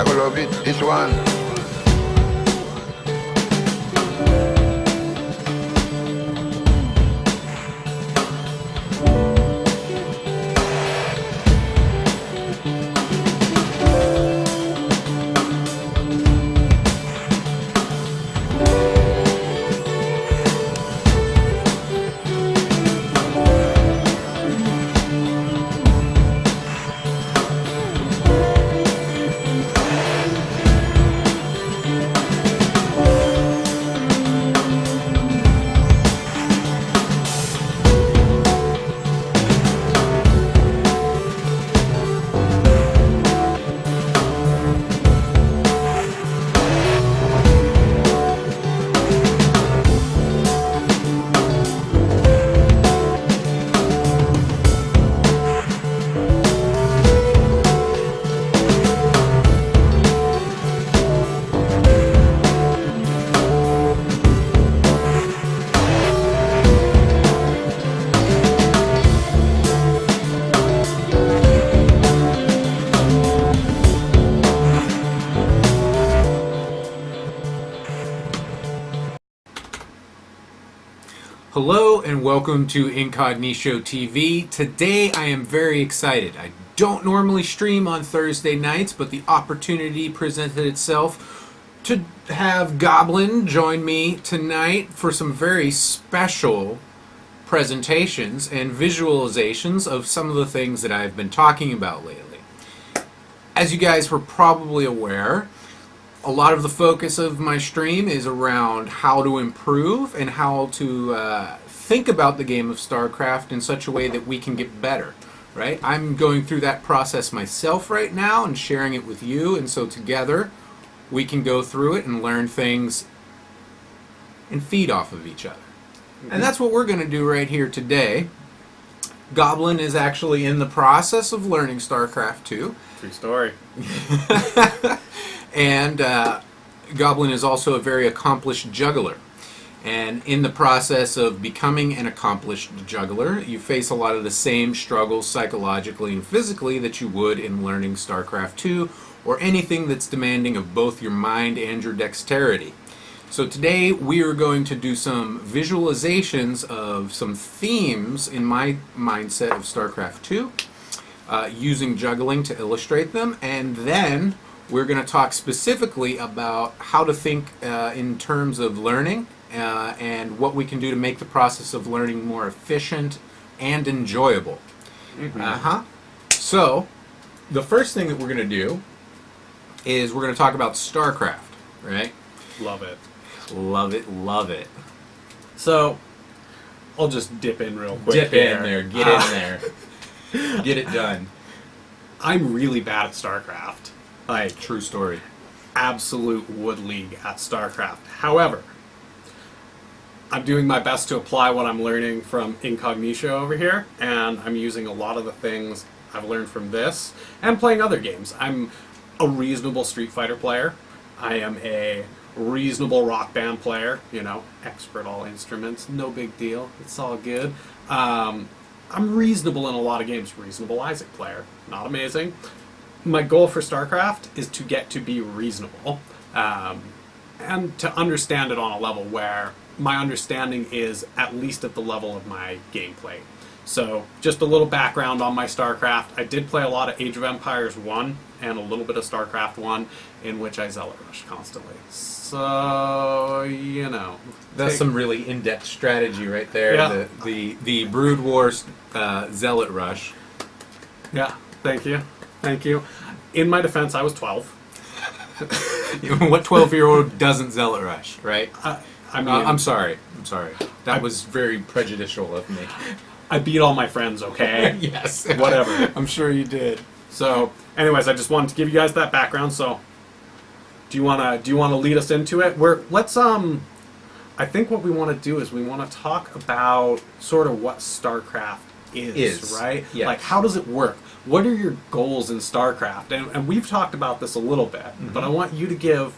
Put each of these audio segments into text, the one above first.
I go love it. This one. Hello and welcome to Incognito TV. Today I am very excited. I don't normally stream on Thursday nights, but the opportunity presented itself to have Goblin join me tonight for some very special presentations and visualizations of some of the things that I've been talking about lately. As you guys were probably aware, a lot of the focus of my stream is around how to improve and how to think about the game of StarCraft in such a way that we can get better, right? I'm going through that process myself right now and sharing it with you, and so together we can go through it and learn things and feed off of each other. And that's what we're going to do right here today. Goblin is actually in the process of learning StarCraft 2. True story. And Goblin is also a very accomplished juggler. And in the process of becoming an accomplished juggler, you face a lot of the same struggles psychologically and physically that you would in learning StarCraft 2 or anything that's demanding of both your mind and your dexterity. So today we are going to do some visualizations of some themes in my mindset of StarCraft 2, using juggling to illustrate them, and then we're going to talk specifically about how to think in terms of learning and what we can do to make the process of learning more efficient and enjoyable. So, the first thing that we're going to do is we're going to talk about StarCraft, right? Love it. Love it, love it. So, I'll just dip in real quick. Dip here. in there, get in there. Get it done. I'm really bad at StarCraft. Like, True story. absolute wood league at StarCraft. However, I'm doing my best to apply what I'm learning from Incognito over here, and I'm using a lot of the things I've learned from this and playing other games. I'm a reasonable Street Fighter player. I am a reasonable Rock Band player, you know, expert all instruments, no big deal, it's all good. I'm reasonable in a lot of games, reasonable Isaac player, not amazing. My goal for StarCraft is to get to be reasonable, and to understand it on a level where my understanding is at least at the level of my gameplay. So, just a little background on my StarCraft. I did play a lot of Age of Empires 1 and a little bit of StarCraft 1, in which I Zealot Rush constantly. So, you know. That's some really in-depth strategy right there. Yeah. The Brood Wars Zealot Rush. Yeah, thank you. Thank you. In my defense, I was 12. What 12-year-old doesn't Zealot Rush, right? I mean, I'm sorry. That was very prejudicial of me. I beat all my friends, okay? Yes. Whatever. I'm sure you did. So, anyways, I just wanted to give you guys that background. So, do you wanna lead us into it? I think what we want to do is we want to talk about sort of what StarCraft is. Right? Yes. Like, how does it work? What are your goals in StarCraft? And we've talked about this a little bit, but I want you to give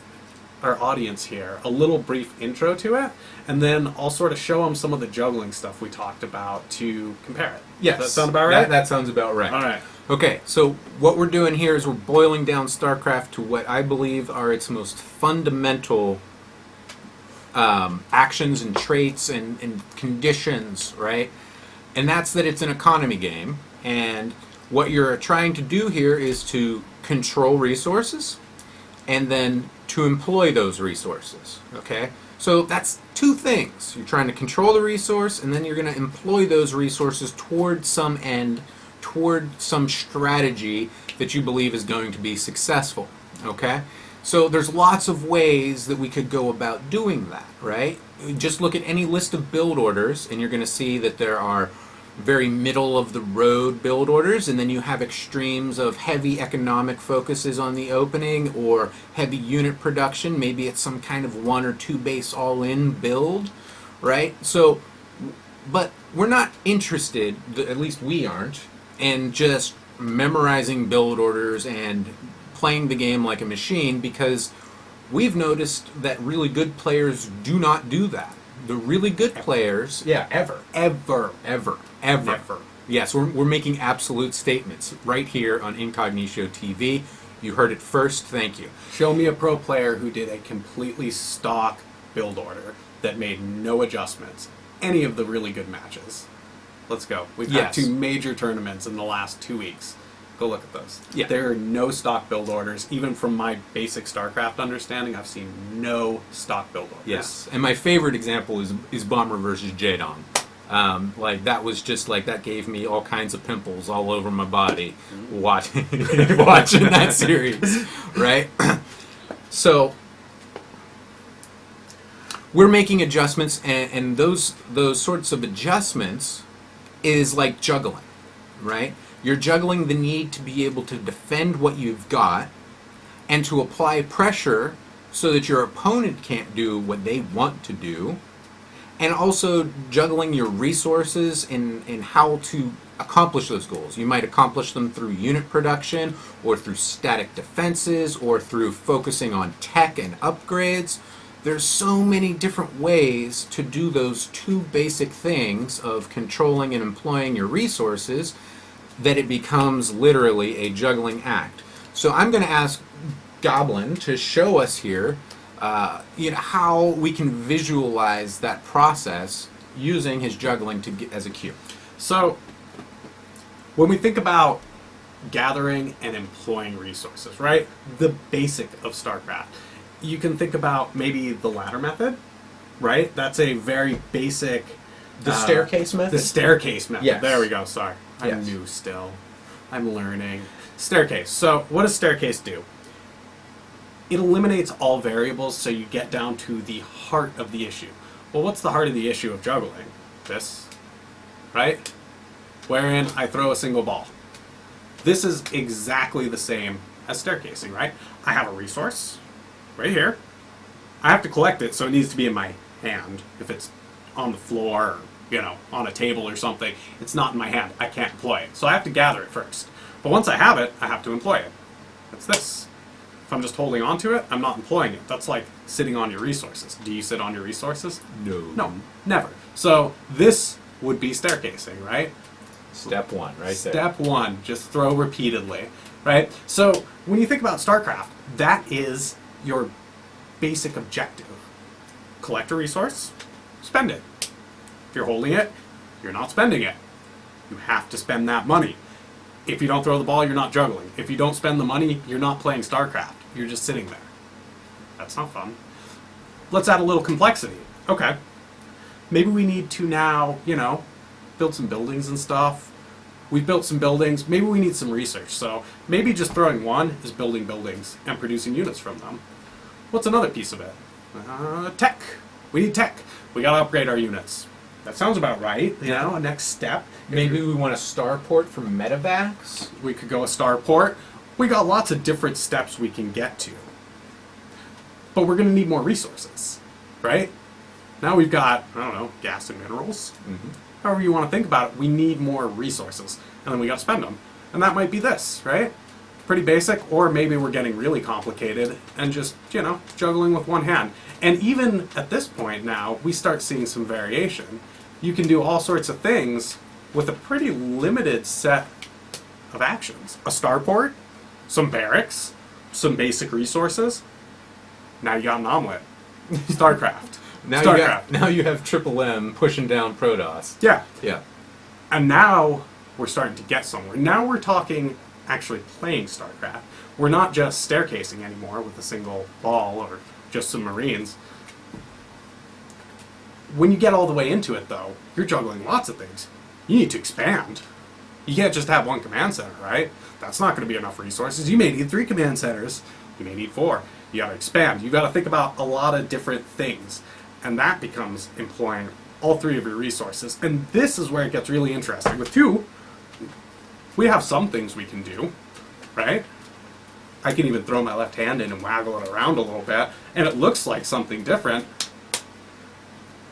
our audience here a little brief intro to it, and then I'll sort of show them some of the juggling stuff we talked about to compare it. Yes. Does that sound about right? That sounds about right. All right. Okay, so what we're doing here is we're boiling down StarCraft to what I believe are its most fundamental actions and traits and conditions, right? And that's that it's an economy game. And what you're trying to do here is to control resources and then to employ those resources, okay? So that's two things. You're trying to control the resource and then you're going to employ those resources toward some end, toward some strategy that you believe is going to be successful, okay? So there's lots of ways that we could go about doing that, right? Just look at any list of build orders and you're going to see that there are very middle of the road build orders, and then you have extremes of heavy economic focuses on the opening or heavy unit production. Maybe it's some kind of 1 or 2 base all-in build, right? So, but we're not interested, at least we aren't, in just memorizing build orders and playing the game like a machine, because we've noticed that really good players do not do that. The really good players, ever. Never. Yes, we're making absolute statements right here on Incognito TV. You heard it first. Thank you. Show me a pro player who did a completely stock build order that made no adjustments. Any of the really good matches. Let's go. We've had Yes. 2 major tournaments in the last 2 weeks. Go look at those. Yeah. There are no stock build orders. Even from my basic StarCraft understanding, I've seen no stock build orders. Yes, and my favorite example is Bomber versus Jadon. Like that was just like that gave me all kinds of pimples all over my body watching that series, right? So we're making adjustments, and those sorts of adjustments is like juggling, right? You're juggling the need to be able to defend what you've got and to apply pressure so that your opponent can't do what they want to do, and also juggling your resources in how to accomplish those goals. You might accomplish them through unit production or through static defenses or through focusing on tech and upgrades. There's so many different ways to do those 2 basic things of controlling and employing your resources that it becomes literally a juggling act. So I'm going to ask Goblin to show us here how we can visualize that process using his juggling as a cue. So, when we think about gathering and employing resources, right? The basic of StarCraft. You can think about maybe the ladder method, right? That's a very basic... The staircase method? The staircase method. Yes. There we go, sorry. I'm Yes. new still. I'm learning. Staircase. So, what does staircase do? It eliminates all variables so you get down to the heart of the issue. Well, what's the heart of the issue of juggling? This, right? Wherein I throw a single ball. This is exactly the same as staircasing, right? I have a resource right here. I have to collect it, so it needs to be in my hand. If it's on the floor or, on a table or something, it's not in my hand. I can't employ it. So I have to gather it first. But once I have it, I have to employ it. It's this. If I'm just holding on to it, I'm not employing it. That's like sitting on your resources. Do you sit on your resources? No, never. So this would be staircasing, right? Step 1, right there. Step 1, just throw repeatedly, right? So when you think about StarCraft, that is your basic objective. Collect a resource, spend it. If you're holding it, you're not spending it. You have to spend that money. If you don't throw the ball, you're not juggling. If you don't spend the money, you're not playing StarCraft. You're just sitting there. That's not fun. Let's add a little complexity. Okay. Maybe we need to now, build some buildings and stuff. We've built some buildings. Maybe we need some research. So maybe just throwing 1 is building buildings and producing units from them. What's another piece of it? Tech. We need tech. We got to upgrade our units. That sounds about right. A next step. Maybe we want a starport for medevacs? We could go a starport. We got lots of different steps we can get to. But we're going to need more resources, right? Now we've got, gas and minerals. Mm-hmm. However you want to think about it, we need more resources. And then we got to spend them. And that might be this, right? Pretty basic, or maybe we're getting really complicated and just, juggling with one hand. And even at this point now, we start seeing some variation. You can do all sorts of things with a pretty limited set of actions. A starport, some barracks, some basic resources. Now you got an omelet. StarCraft. Now you have Triple M pushing down Protoss. Yeah. Yeah. And now we're starting to get somewhere. Now we're talking actually playing StarCraft. We're not just staircasing anymore with a single ball or just some Marines. When you get all the way into it, though, you're juggling lots of things. You need to expand. You can't just have one command center, right? That's not going to be enough resources. You may need 3 command centers. You may need 4. You got to expand. You got to think about a lot of different things. And that becomes employing all 3 of your resources. And this is where it gets really interesting. With 2, we have some things we can do, right? I can even throw my left hand in and waggle it around a little bit, and it looks like something different.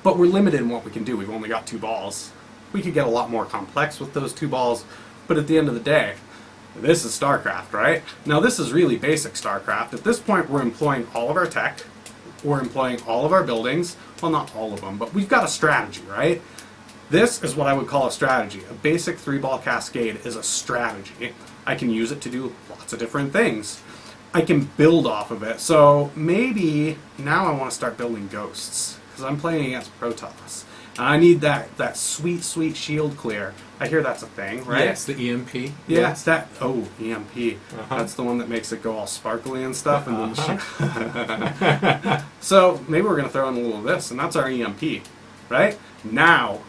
But we're limited in what we can do. We've only got 2 balls. We could get a lot more complex with those 2 balls, but at the end of the day, this is StarCraft, right? Now this is really basic StarCraft. At this point, we're employing all of our tech. We're employing all of our buildings. Well, not all of them, but we've got a strategy, right? This is what I would call a strategy. A basic 3-ball cascade is a strategy. I can use it to do lots of different things. I can build off of it. So maybe now I want to start building ghosts because I'm playing against Protoss. And I need that sweet, sweet shield clear. I hear that's a thing, right? Yes, the EMP. Yeah, it's that. Oh, EMP. Uh-huh. That's the one that makes it go all sparkly and stuff. And then so maybe we're going to throw in a little of this, and that's our EMP, right? Now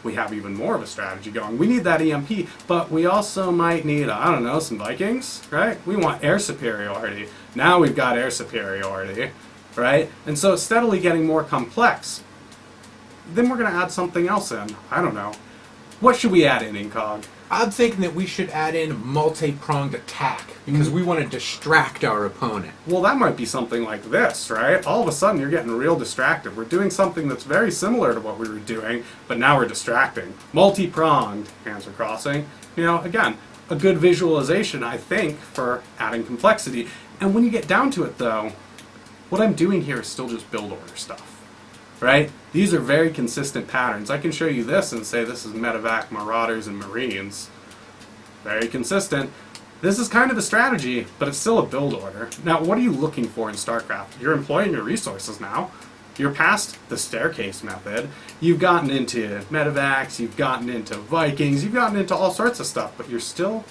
we have even more of a strategy going. We need that EMP, but we also might need, I don't know, some Vikings, right? We want air superiority. Now we've got air superiority, right? And so it's steadily getting more complex. Then we're going to add something else in. I don't know. What should we add in, Incog? I'm thinking that we should add in multi-pronged attack because we want to distract our opponent. Well, that might be something like this, right? All of a sudden, you're getting real distracted. We're doing something that's very similar to what we were doing, but now we're distracting. Multi-pronged, hands are crossing. You know, again, a good visualization, I think, for adding complexity. And when you get down to it, though, what I'm doing here is still just build order stuff. Right? These are very consistent patterns. I can show you this and say this is Medevac, Marauders, and Marines. Very consistent. This is kind of a strategy, but it's still a build order. Now, what are you looking for in StarCraft? You're employing your resources now. You're past the staircase method. You've gotten into Medevacs, you've gotten into Vikings, you've gotten into all sorts of stuff, but you're still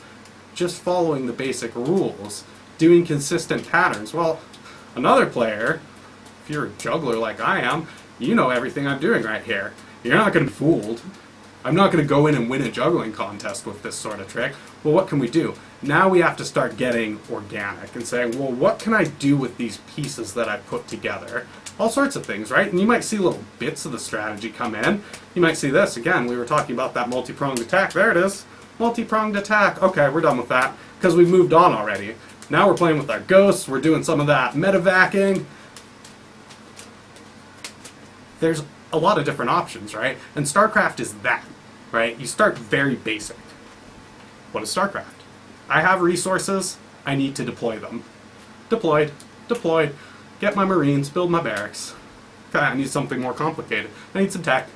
just following the basic rules, doing consistent patterns. Well, another player, if you're a juggler like I am, you know everything I'm doing right here. You're not going to be fooled. I'm not going to go in and win a juggling contest with this sort of trick. Well, what can we do? Now we have to start getting organic and saying, well, what can I do with these pieces that I put together? All sorts of things, right? And you might see little bits of the strategy come in. You might see this. Again, we were talking about that multi-pronged attack. There it is. Multi-pronged attack. Okay, we're done with that because we've moved on already. Now we're playing with our ghosts. We're doing some of that medevacing. There's a lot of different options, right? And StarCraft is that, right? You start very basic. What is StarCraft? I have resources, I need to deploy them. Deployed, get my Marines, build my barracks. Okay, I need something more complicated. I need some tech.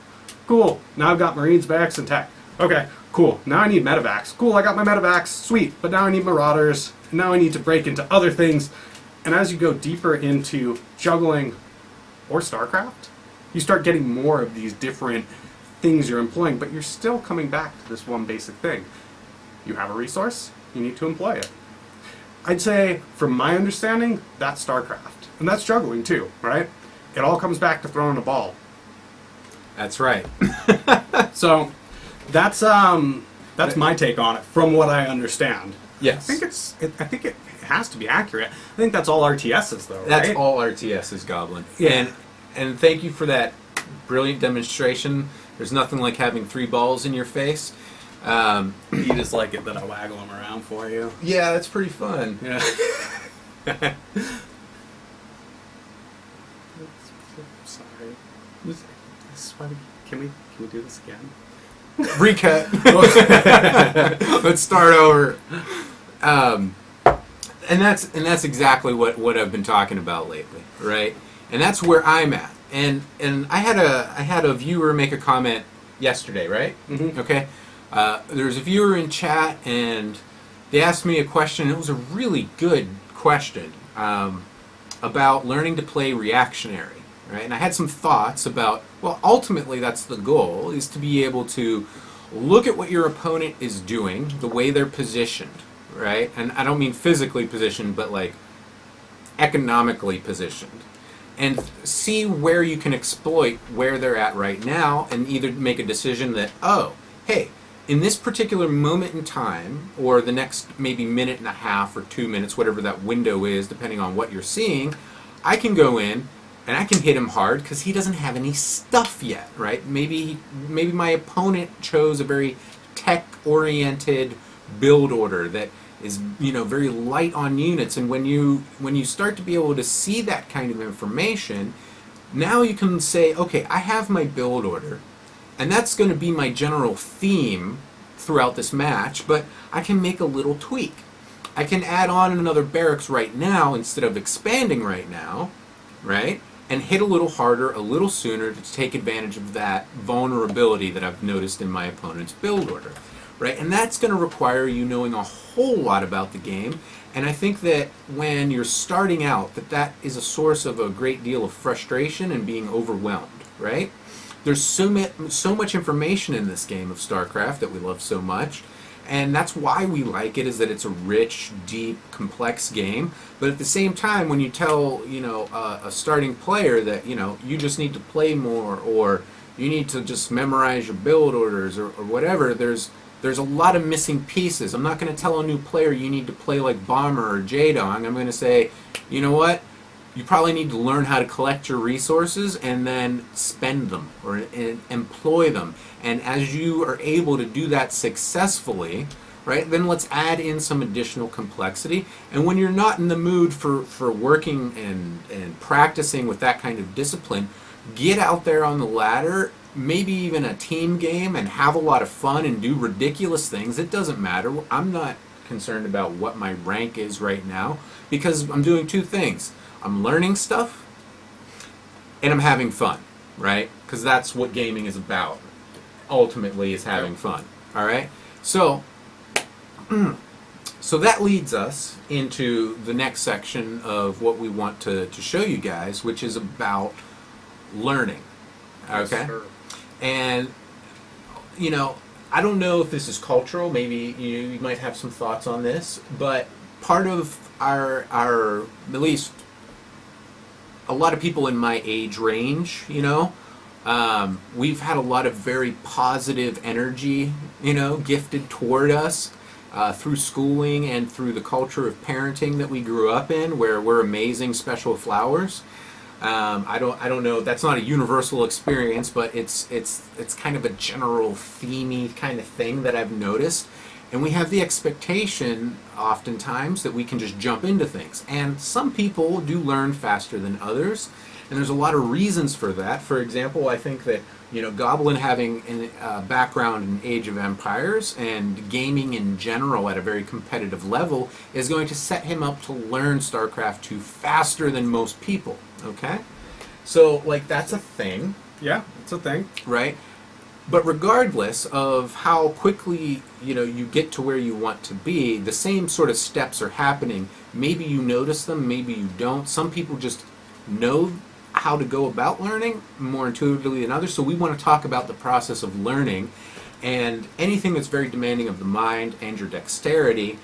Cool, now I've got Marines, barracks, and tech. Okay, cool, now I need medevacs. Cool, I got my medevacs, sweet, but now I need Marauders. Now I need to break into other things. And as you go deeper into juggling or StarCraft, you start getting more of these different things you're employing, but you're still coming back to this one basic thing. You have a resource, you need to employ it. I'd say, from my understanding, that's StarCraft. And that's juggling too, right? It all comes back to throwing a ball. That's right. So, that's my take on it, from what I understand. Yes. I think it has to be accurate. I think that's all RTS is, though, right? That's all RTS is, Goblin. Yeah. And thank you for that brilliant demonstration. There's nothing like having 3 balls in your face. You just like it that I waggle them around for you. Yeah, that's pretty fun. Yeah. Sorry. This is why can we do this again? Recut. Let's start over. And that's exactly what I've been talking about lately, right? And that's where I'm at. And I had a viewer make a comment yesterday, right? Mm-hmm. Okay. There was a viewer in chat, and they asked me a question. It was a really good question about learning to play reactionary, right? And I had some thoughts about, well, ultimately that's the goal, is to be able to look at what your opponent is doing, the way they're positioned, right? And I don't mean physically positioned, but like economically positioned, and see where you can exploit where they're at right now, and either make a decision that, oh, hey, in this particular moment in time, or the next maybe minute and a half or 2 minutes, whatever that window is, depending on what you're seeing, I can go in and I can hit him hard because he doesn't have any stuff yet, right? Maybe my opponent chose a very tech-oriented build order that is, very light on units, and when you start to be able to see that kind of information, now you can say, okay, I have my build order, and that's going to be my general theme throughout this match, but I can make a little tweak. I can add on another barracks right now instead of expanding right now, right? And hit a little harder, a little sooner to take advantage of that vulnerability that I've noticed in my opponent's build order, right? And that's going to require you knowing a whole lot about the game. And I think that when you're starting out, that is a source of a great deal of frustration and being overwhelmed, right? There's so much information in this game of StarCraft that we love so much, and that's why we like it, is that it's a rich, deep, complex game. But at the same time, when you tell a starting player that you just need to play more, or you need to just memorize your build orders, or whatever, there's a lot of missing pieces. I'm not going to tell a new player you need to play like Bomber or Jaedong. I'm going to say, you know what? You probably need to learn how to collect your resources and then spend them or employ them. And as you are able to do that successfully, right, then let's add in some additional complexity. And when you're not in the mood for working and practicing with that kind of discipline, get out there on the ladder, maybe even a team game, and have a lot of fun and do ridiculous things. It doesn't matter. I'm not concerned about what my rank is right now, because I'm doing two things. I'm learning stuff, and I'm having fun, right? Because that's what gaming is about. Ultimately, is having fun. All right? So that leads us into the next section of what we want to show you guys, which is about learning. Okay? Yes, sir. And, I don't know if this is cultural. Maybe you might have some thoughts on this, but part of our at least a lot of people in my age range, we've had a lot of very positive energy, gifted toward us through schooling and through the culture of parenting that we grew up in, where we're amazing special flowers. I don't know. That's not a universal experience, but it's kind of a general themey kind of thing that I've noticed. And we have the expectation, oftentimes, that we can just jump into things. And some people do learn faster than others, and there's a lot of reasons for that. For example, I think that Goblin having a background in Age of Empires and gaming in general at a very competitive level is going to set him up to learn StarCraft 2 faster than most people. Okay, so that's a thing. Yeah, it's a thing, right? But regardless of how quickly you get to where you want to be, the same sort of steps are happening. Maybe you notice them, maybe you don't. Some people just know how to go about learning more intuitively than others. So we want to talk about the process of learning, and anything that's very demanding of the mind and your dexterity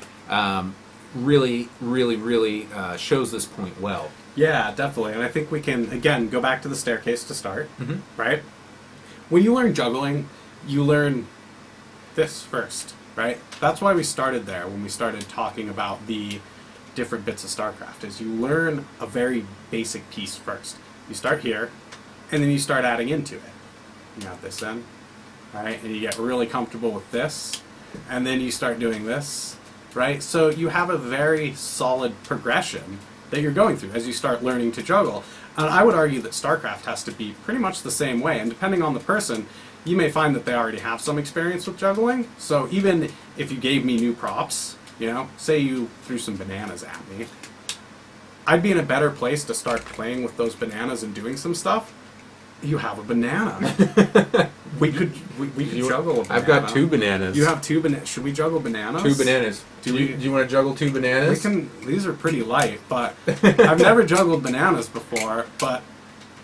really shows this point well. Yeah, definitely. And I think we can, again, go back to the staircase to start, Mm-hmm. right? When you learn juggling, you learn this first, right? That's why we started there when we started talking about the different bits of StarCraft, is you learn a very basic piece first. You start here, and then you start adding into it. You got this then, right? And you get really comfortable with this, and then you start doing this, right? So you have a very solid progression that you're going through as you start learning to juggle. And I would argue that StarCraft has to be pretty much the same way, and depending on the person, you may find that they already have some experience with juggling. So even if you gave me new props, say you threw some bananas at me, I'd be in a better place to start playing with those bananas and doing some stuff. You have a banana. We could juggle a banana. I've got 2 bananas. You have 2 bananas. Should we juggle bananas? 2 bananas. Do you want to juggle 2 bananas? We can. These are pretty light, but I've never juggled bananas before. But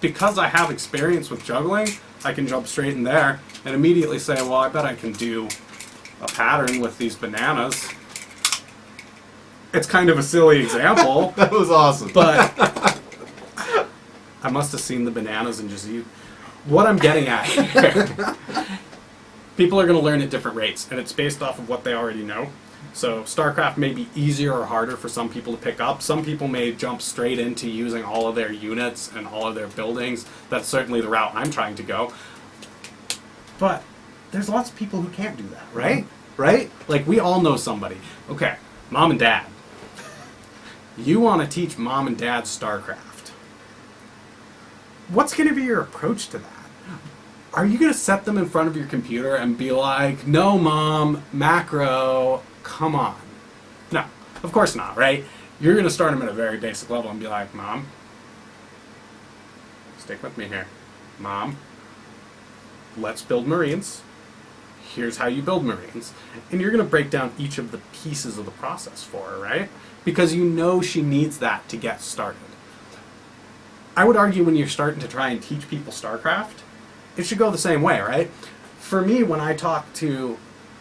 because I have experience with juggling, I can jump straight in there and immediately say, well, I bet I can do a pattern with these bananas. It's kind of a silly example. That was awesome. But I must have seen the bananas and just used. What I'm getting at here, people are going to learn at different rates, and it's based off of what they already know. So StarCraft may be easier or harder for some people to pick up. Some people may jump straight into using all of their units and all of their buildings. That's certainly the route I'm trying to go. But there's lots of people who can't do that, right? Right? Like, we all know somebody. Okay, mom and dad. You want to teach mom and dad StarCraft. What's going to be your approach to that? Are you going to set them in front of your computer and be like, no, mom, macro, come on? No, of course not, right? You're going to start them at a very basic level and be like, mom, stick with me here. Mom, let's build Marines. Here's how you build Marines. And you're going to break down each of the pieces of the process for her, right? Because you know she needs that to get started. I would argue when you're starting to try and teach people StarCraft, it should go the same way, right? For me, when I talk to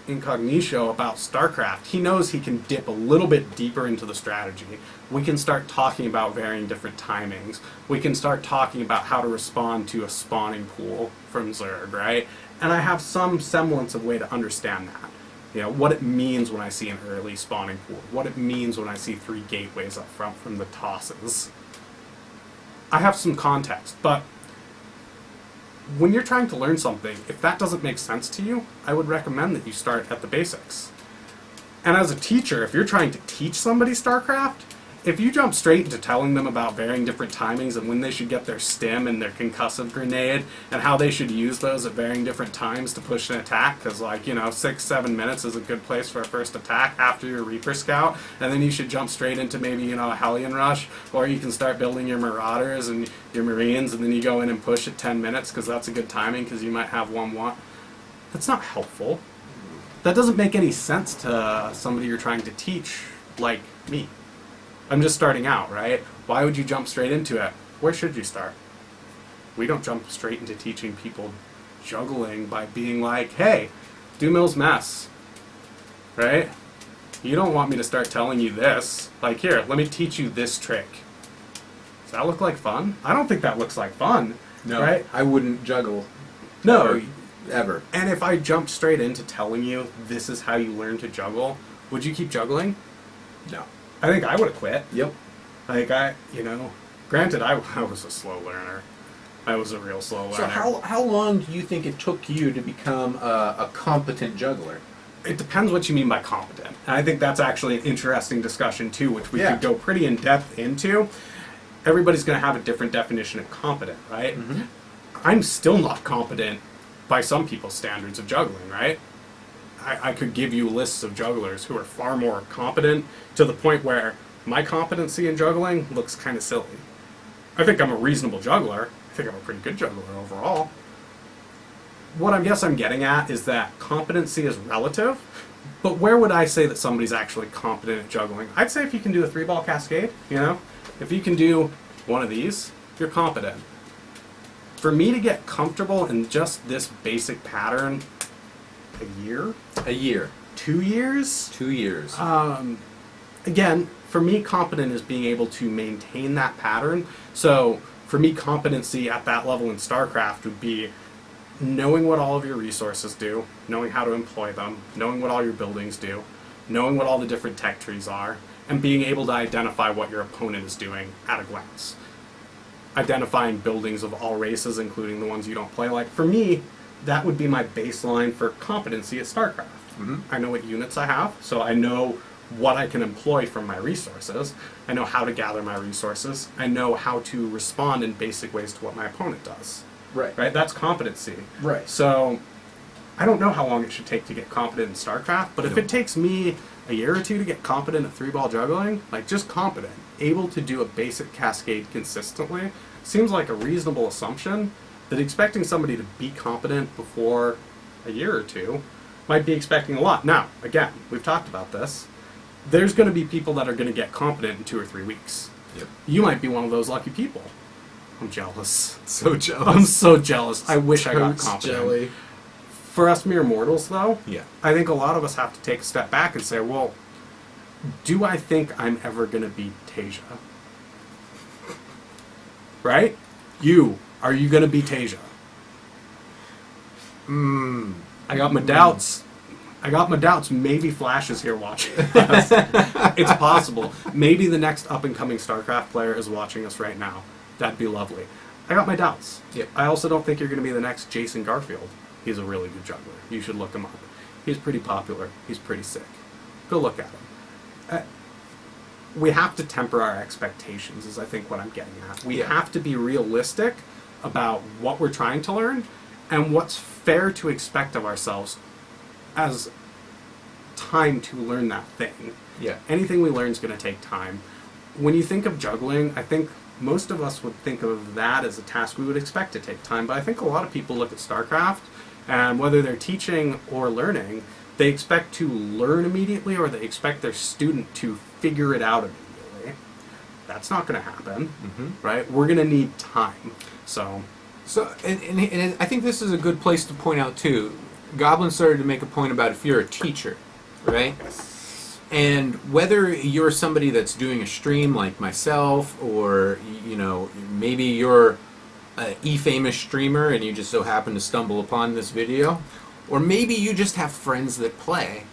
Incognito about StarCraft, he knows he can dip a little bit deeper into the strategy. We can start talking about varying different timings. We can start talking about how to respond to a spawning pool from Zerg, right? And I have some semblance of way to understand that. You know, what it means when I see an early spawning pool. What it means when I see 3 gateways up front from the tosses. I have some context, but when you're trying to learn something, if that doesn't make sense to you, I would recommend that you start at the basics. And as a teacher, if you're trying to teach somebody StarCraft, if you jump straight into telling them about varying different timings and when they should get their stim and their concussive grenade and how they should use those at varying different times to push an attack, because 6-7 minutes is a good place for a first attack after your Reaper Scout, and then you should jump straight into maybe a Hellion Rush, or you can start building your Marauders and your Marines, and then you go in and push at 10 minutes because that's a good timing because you might have 1-1. That's not helpful. That doesn't make any sense to somebody you're trying to teach like me. I'm just starting out, right? Why would you jump straight into it? Where should you start? We don't jump straight into teaching people juggling by being like, hey, do Mill's mess, right? You don't want me to start telling you this. Like, here, let me teach you this trick. Does that look like fun? I don't think that looks like fun, No, right? I wouldn't juggle. No. Ever. And if I jumped straight into telling you this is how you learn to juggle, would you keep juggling? No. I think I would have quit. Yep. Like, granted, I was a slow learner. I was a real slow learner. So how long do you think it took you to become a competent juggler? It depends what you mean by competent. And I think that's actually an interesting discussion, too, which we Yeah. could go pretty in-depth into. Everybody's going to have a different definition of competent, right? Mm-hmm. I'm still not competent by some people's standards of juggling, right? I could give you lists of jugglers who are far more competent to the point where my competency in juggling looks kind of silly. I think I'm a reasonable juggler. I think I'm a pretty good juggler overall. What I guess I'm getting at is that competency is relative, but where would I say that somebody's actually competent at juggling? I'd say if you can do a 3-ball cascade, if you can do one of these, you're competent. For me to get comfortable in just this basic pattern, a year? A year. 2 years? 2 years. Again, for me, competent is being able to maintain that pattern. So, for me, competency at that level in StarCraft would be knowing what all of your resources do, knowing how to employ them, knowing what all your buildings do, knowing what all the different tech trees are, and being able to identify what your opponent is doing at a glance. Identifying buildings of all races, including the ones you don't play like. For me, that would be my baseline for competency at StarCraft. Mm-hmm. I know what units I have, so I know what I can employ from my resources. I know how to gather my resources. I know how to respond in basic ways to what my opponent does. Right. Right? That's competency. Right. So, I don't know how long it should take to get competent in StarCraft, but if it takes me a year or two to get competent at 3-ball juggling, like just competent, able to do a basic cascade consistently, seems like a reasonable assumption that expecting somebody to be competent before a year or two might be expecting a lot. Now, again, we've talked about this. There's going to be people that are going to get competent in 2 or 3 weeks. Yep. You might be one of those lucky people. I'm jealous. So jealous. I'm so jealous. I wish I got Totes competent. jelly. For us mere mortals, though, Yeah. I think a lot of us have to take a step back and say, well, do I think I'm ever going to beat Tasia? Right? Are you going to beat Tasia? I got my doubts. Maybe Flash is here watching us. It's possible. Maybe the next up-and-coming StarCraft player is watching us right now. That'd be lovely. I got my doubts. Yep. I also don't think you're going to be the next Jason Garfield. He's a really good juggler. You should look him up. He's pretty popular. He's pretty sick. Go look at him. We have to temper our expectations, is I think what I'm getting at. We have to be realistic about what we're trying to learn and what's fair to expect of ourselves as time to learn that thing. Yeah. Anything we learn is going to take time. When you think of juggling, I think most of us would think of that as a task we would expect to take time, but I think a lot of people look at StarCraft, and whether they're teaching or learning, they expect to learn immediately or they expect their student to figure it out immediately. That's not going to happen, right? We're going to need time. So, and I think this is a good place to point out, too. Goblin started to make a point about if you're a teacher, right? And whether you're somebody that's doing a stream like myself, or, maybe you're an e-famous streamer and you just so happen to stumble upon this video, or maybe you just have friends that play,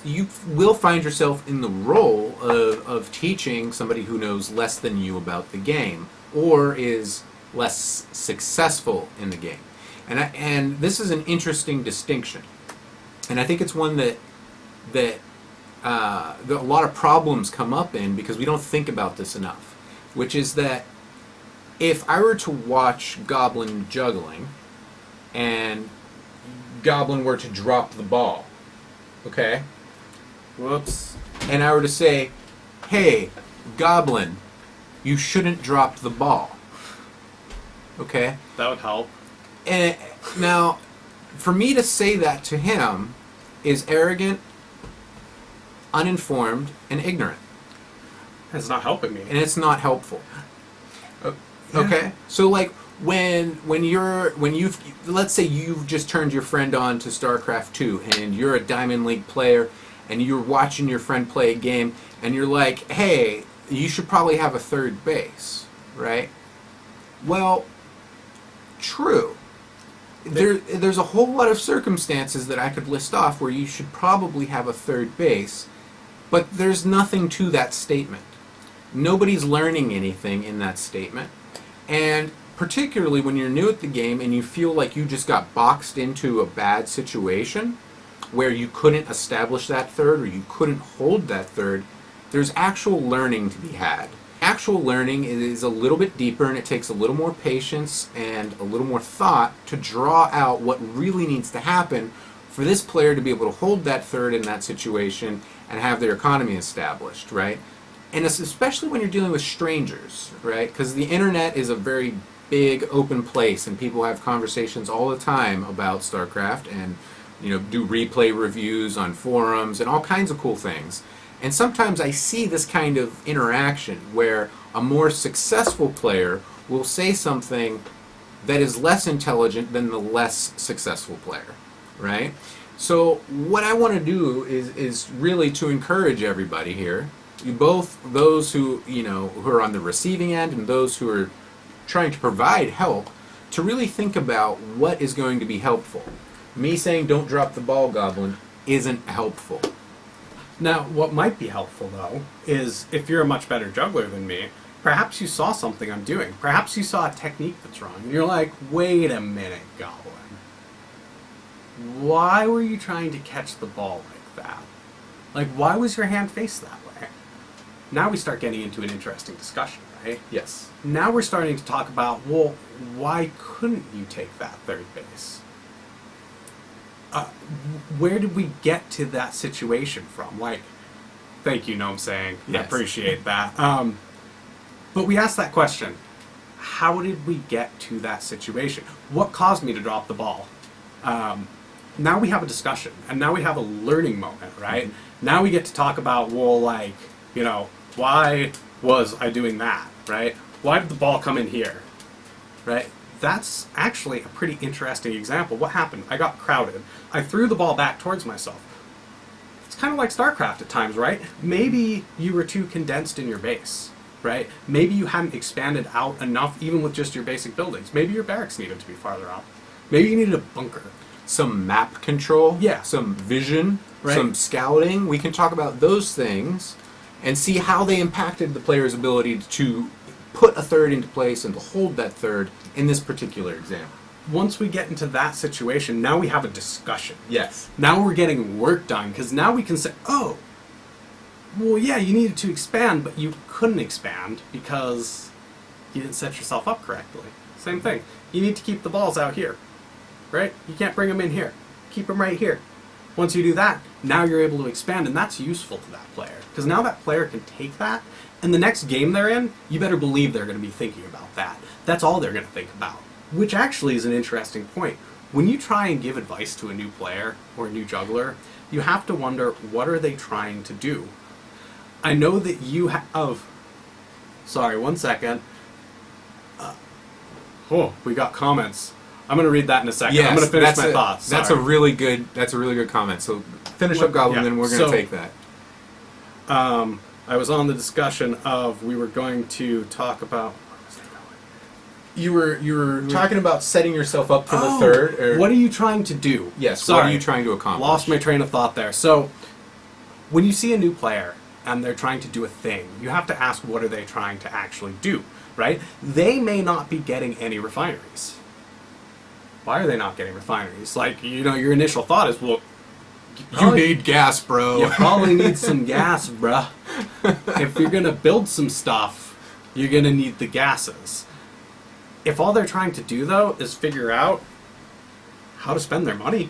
you will find yourself in the role of teaching somebody who knows less than you about the game, or is less successful in the game. And this is an interesting distinction. And I think it's one that a lot of problems come up in because we don't think about this enough, which is that if I were to watch Goblin juggling and Goblin were to drop the ball, okay? whoops. And I were to say, hey, Goblin, you shouldn't drop the ball, okay? That would help. And now, for me to say that to him is arrogant, uninformed, and ignorant. It's not helping me. And it's not helpful. Okay? So like when you've let's say you've just turned your friend on to StarCraft 2 and you're a Diamond League player and you're watching your friend play a game and you're like, "Hey, you should probably have a third base," right? Well, true. There's a whole lot of circumstances that I could list off where you should probably have a third base, but there's nothing to that statement. Nobody's learning anything in that statement. And particularly when you're new at the game and you feel like you just got boxed into a bad situation where you couldn't establish that third or you couldn't hold that third, there's actual learning to be had. Actual learning is a little bit deeper and it takes a little more patience and a little more thought to draw out what really needs to happen for this player to be able to hold that third in that situation and have their economy established, right? And especially when you're dealing with strangers, right? Because the internet is a very big open place and people have conversations all the time about StarCraft and do replay reviews on forums and all kinds of cool things. And sometimes I see this kind of interaction where a more successful player will say something that is less intelligent than the less successful player, right? So what I want to do is really to encourage everybody here, both those who are on the receiving end and those who are trying to provide help, to really think about what is going to be helpful. Me saying don't drop the ball, Goblin, isn't helpful. Now, what might be helpful, though, is if you're a much better juggler than me, perhaps you saw something I'm doing. Perhaps you saw a technique that's wrong, and you're like, wait a minute, Goblin. Why were you trying to catch the ball like that? Like, why was your hand faced that way? Now we start getting into an interesting discussion, right? Yes. Now we're starting to talk about, well, why couldn't you take that third base? Where did we get to that situation from? Like, thank you, know what I'm saying? Yes. I appreciate that. But we asked that question. how did we get to that situation? What caused me to drop the ball? Now we have a discussion, and now we have a learning moment, right? Now we get to talk about, well, like, you know, why was I doing that, right? Why did the ball come in here, right? That's actually a pretty interesting example. What happened? I got crowded. I threw the ball back towards myself. It's kind of like StarCraft at times, right? Maybe you were too condensed in your base, right? Maybe you hadn't expanded out enough even with just your basic buildings. Maybe your barracks needed to be farther up. Maybe you needed a bunker. Some map control, Yeah. some vision, Right. some scouting. We can talk about those things and see how they impacted the player's ability to put a third into place and to hold that third in this particular example. Once we get into that situation, now we have a discussion. Yes. Now we're getting work done, because now we can say, oh, well, yeah, you needed to expand, but you couldn't expand because you didn't set yourself up correctly. Same thing. You need to keep the balls out here, right? You can't bring them in here. Keep them right here. Once you do that, now you're able to expand, and that's useful to that player, because now that player can take that, and the next game they're in, you better believe they're going to be thinking about that. That's all they're going to think about, which actually is an interesting point. When you try and give advice to a new player or a new juggler, you have to wonder, what are they trying to do? I know that you have... Sorry, one second. We got comments. I'm going to read that in a second. Yes, I'm going to finish my thoughts. That's a Sorry. really good comment. So finish up Goblin, Yeah, then we're going to so- take that. I was on the discussion of, we were going to talk about... You were talking about setting yourself up for the Oh, third. Or, what are you trying to do? Yes. Sorry. What are you trying to accomplish? Lost my train of thought there. So, when you see a new player and they're trying to do a thing, you have to ask, what are they trying to actually do, right? They may not be getting any refineries. Why are they not getting refineries? Like, you know, your initial thought is, well, You need gas, bro. you probably need some gas, bruh. If you're gonna build some stuff, you're gonna need the gases. If all they're trying to do, though, is figure out how to spend their money,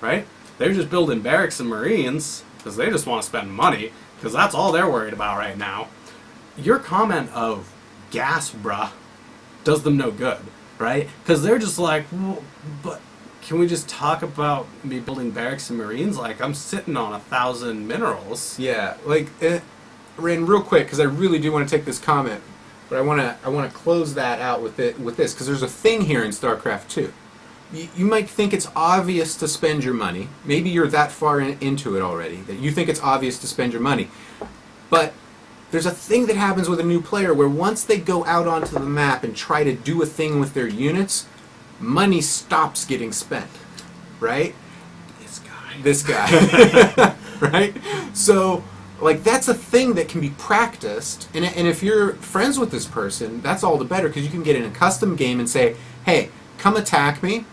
right? They're just building barracks and marines because they just want to spend money, because that's all they're worried about right now. Your comment of gas, bruh, does them no good, right? Because they're just like, well, but can we just talk about me building barracks and marines? Like, I'm sitting on 1,000 minerals. Yeah, like, Ren, real quick, because I really do want to take this comment, but I want to close that out with this, because there's a thing here in StarCraft 2. You might think it's obvious to spend your money. Maybe you're that far into it already that you think it's obvious to spend your money. But there's a thing that happens with a new player where once they go out onto the map and try to do a thing with their units, money stops getting spent, right? This guy. Right? So, like, that's a thing that can be practiced, and if you're friends with this person, that's all the better, because you can get in a custom game and say, hey, come attack me,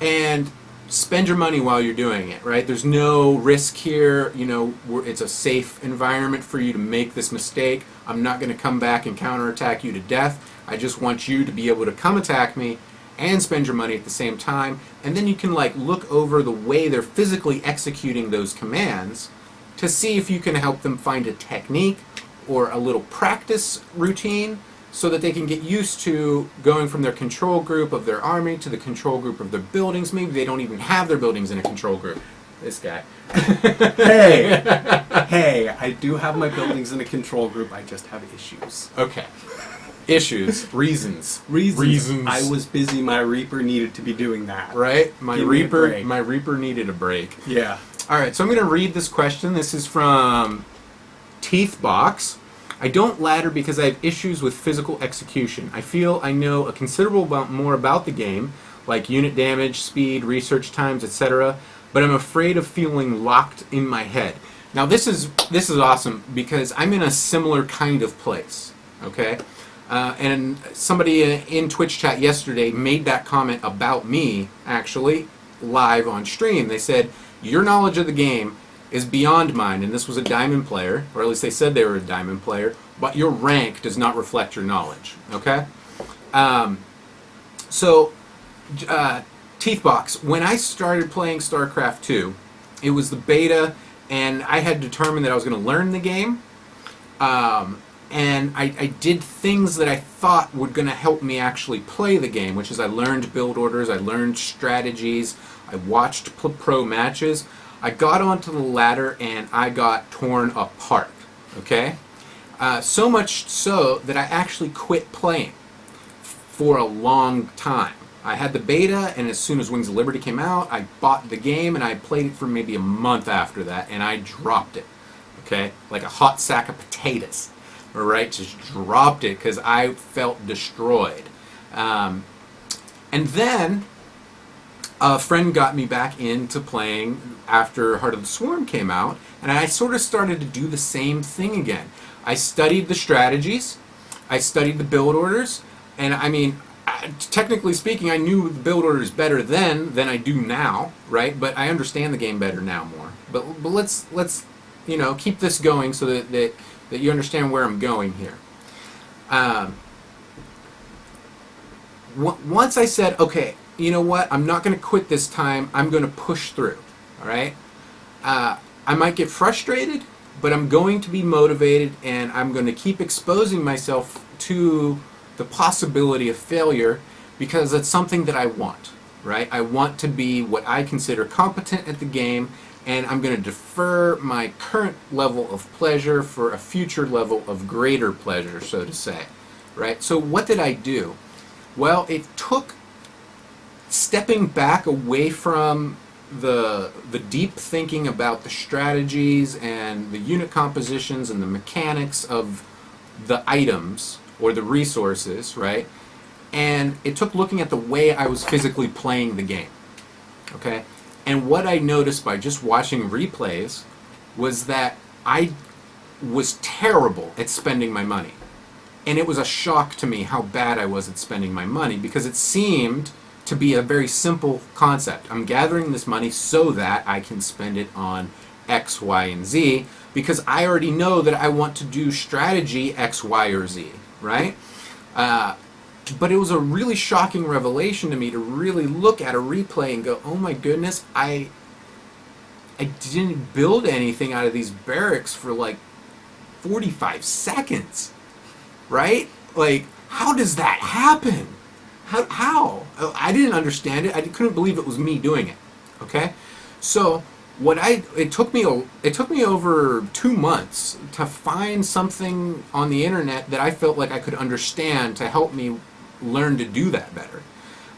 and spend your money while you're doing it, right? There's no risk here, you know, it's a safe environment for you to make this mistake. I'm not going to come back and counterattack you to death. I just want you to be able to come attack me and spend your money at the same time, and then you can, like, look over the way they're physically executing those commands to see if you can help them find a technique or a little practice routine so that they can get used to going from their control group of their army to the control group of their buildings. Maybe they don't even have their buildings in a control group. This guy. Hey, hey, I do have my buildings in a control group. I just have issues. Okay. Issues. Reasons. Reasons. I was busy. My Reaper needed to be doing that. Right? My Give me a Reaper break. my Reaper needed a break. Yeah. Alright, so I'm going to read this question. This is from Teethbox. I don't ladder because I have issues with physical execution. I feel I know a considerable amount more about the game, like unit damage, speed, research times, etc., but I'm afraid of feeling locked in my head. Now this is awesome because I'm in a similar kind of place, okay? And somebody in Twitch chat yesterday made that comment about me, actually, live on stream. They said, your knowledge of the game is beyond mine, and this was a diamond player, or at least they said they were a diamond player, but your rank does not reflect your knowledge, okay? Teethbox, when I started playing StarCraft 2, it was the beta, and I had determined that I was going to learn the game, and I did things that I thought were going to help me actually play the game, which is I learned build orders, I learned strategies, I watched pro matches. I got onto the ladder and I got torn apart, okay? So much so that I actually quit playing for a long time. I had the beta, and as soon as Wings of Liberty came out, I bought the game, and I played it for maybe a month after that, and I dropped it, okay? Like a hot sack of potatoes, all right? Just dropped it because I felt destroyed. And then a friend got me back into playing after Heart of the Swarm came out, and I sort of started to do the same thing again. I studied the strategies, I studied the build orders, and I mean, technically speaking, I knew the build orders better then than I do now, right? But I understand the game better now more. But let's keep this going so that you understand where I'm going here. Once I said, okay, you know what? I'm not going to quit this time. I'm going to push through. All right. I might get frustrated, but I'm going to be motivated, and I'm going to keep exposing myself to the possibility of failure because it's something that I want, right? I want to be what I consider competent at the game, and I'm going to defer my current level of pleasure for a future level of greater pleasure, so to say, right? So what did I do? Well, it took stepping back away from the deep thinking about the strategies and the unit compositions and the mechanics of the items or the resources, right? And it took looking at the way I was physically playing the game, okay? And what I noticed by just watching replays was that I was terrible at spending my money. And it was a shock to me how bad I was at spending my money because it seemed to be a very simple concept. I'm gathering this money so that I can spend it on X, Y, and Z because I already know that I want to do strategy X, Y, or Z, right? But it was a really shocking revelation to me to really look at a replay and go, oh my goodness, I didn't build anything out of these barracks for like 45 seconds, right? Like, how does that happen? How? I didn't understand it. I couldn't believe it was me doing it. Okay, so it took me over 2 months to find something on the internet that I felt like I could understand to help me learn to do that better.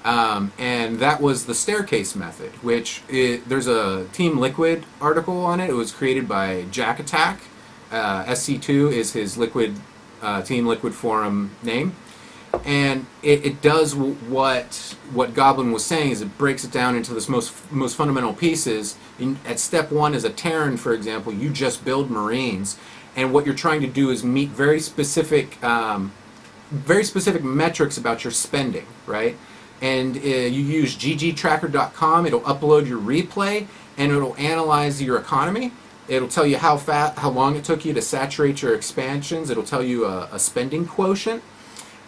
And that was the staircase method, which there's a Team Liquid article on it. It was created by Jack Attack. SC2 is his Team Liquid forum name. And it does what Goblin was saying is it breaks it down into this most fundamental pieces. At step 1 as a Terran, for example, you just build Marines, and what you're trying to do is meet very specific metrics about your spending, right? And you use ggtracker.com. It'll upload your replay, and it'll analyze your economy. It'll tell you how long it took you to saturate your expansions. It'll tell you a spending quotient.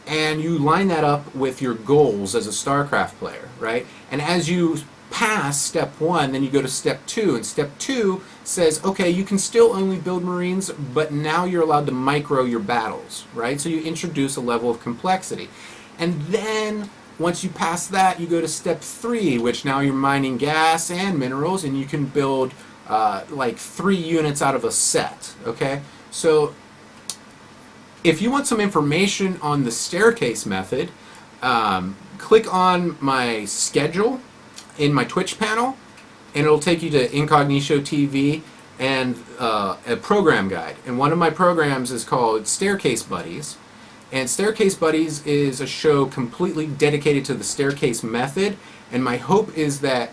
And you line that up with your goals as a StarCraft player, right? And as you pass step 1, then you go to step 2, and step 2 says, okay, you can still only build Marines, but now you're allowed to micro your battles, right? So you introduce a level of complexity. And then once you pass that, you go to step 3, which now you're mining gas and minerals, and you can build like 3 units out of a set, okay? So if you want some information on the staircase method, click on my schedule in my Twitch panel, and it'll take you to Incognito TV and a program guide. And one of my programs is called Staircase Buddies. And Staircase Buddies is a show completely dedicated to the staircase method. And my hope is that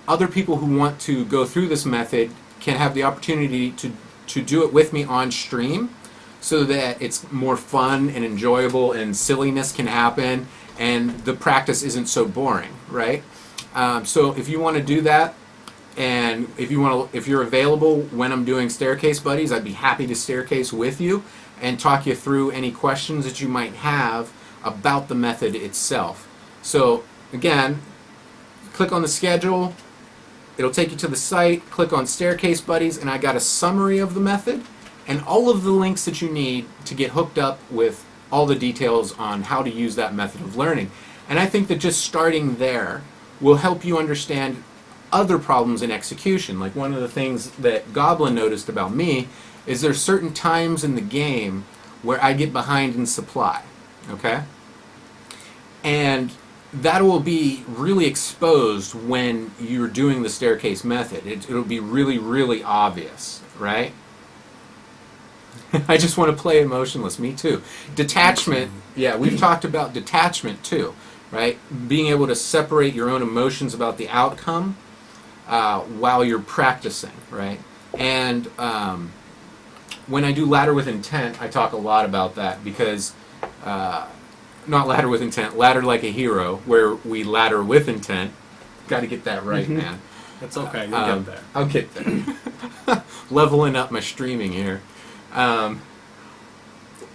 other people who want to go through this method can have the opportunity to do it with me on stream, so that it's more fun and enjoyable and silliness can happen and the practice isn't so boring, right? So if you want to do that, and if you're available when I'm doing Staircase Buddies, I'd be happy to staircase with you and talk you through any questions that you might have about the method itself. So again, click on the schedule, it'll take you to the site, click on Staircase Buddies, and I got a summary of the method. and all of the links that you need to get hooked up with all the details on how to use that method of learning. And I think that just starting there will help you understand other problems in execution. Like one of the things that Goblin noticed about me is there's certain times in the game where I get behind in supply, okay? And that will be really exposed when you're doing the staircase method. It'll be really, really obvious, right? I just want to play emotionless. Me too. Detachment. Yeah, we've talked about detachment too, right? Being able to separate your own emotions about the outcome while you're practicing, right? And when I do ladder with intent, I talk a lot about that because not ladder with intent, ladder like a hero, where we ladder with intent. Got to get that right, man. It's okay. You'll get there. I'll get there. Leveling up my streaming here. And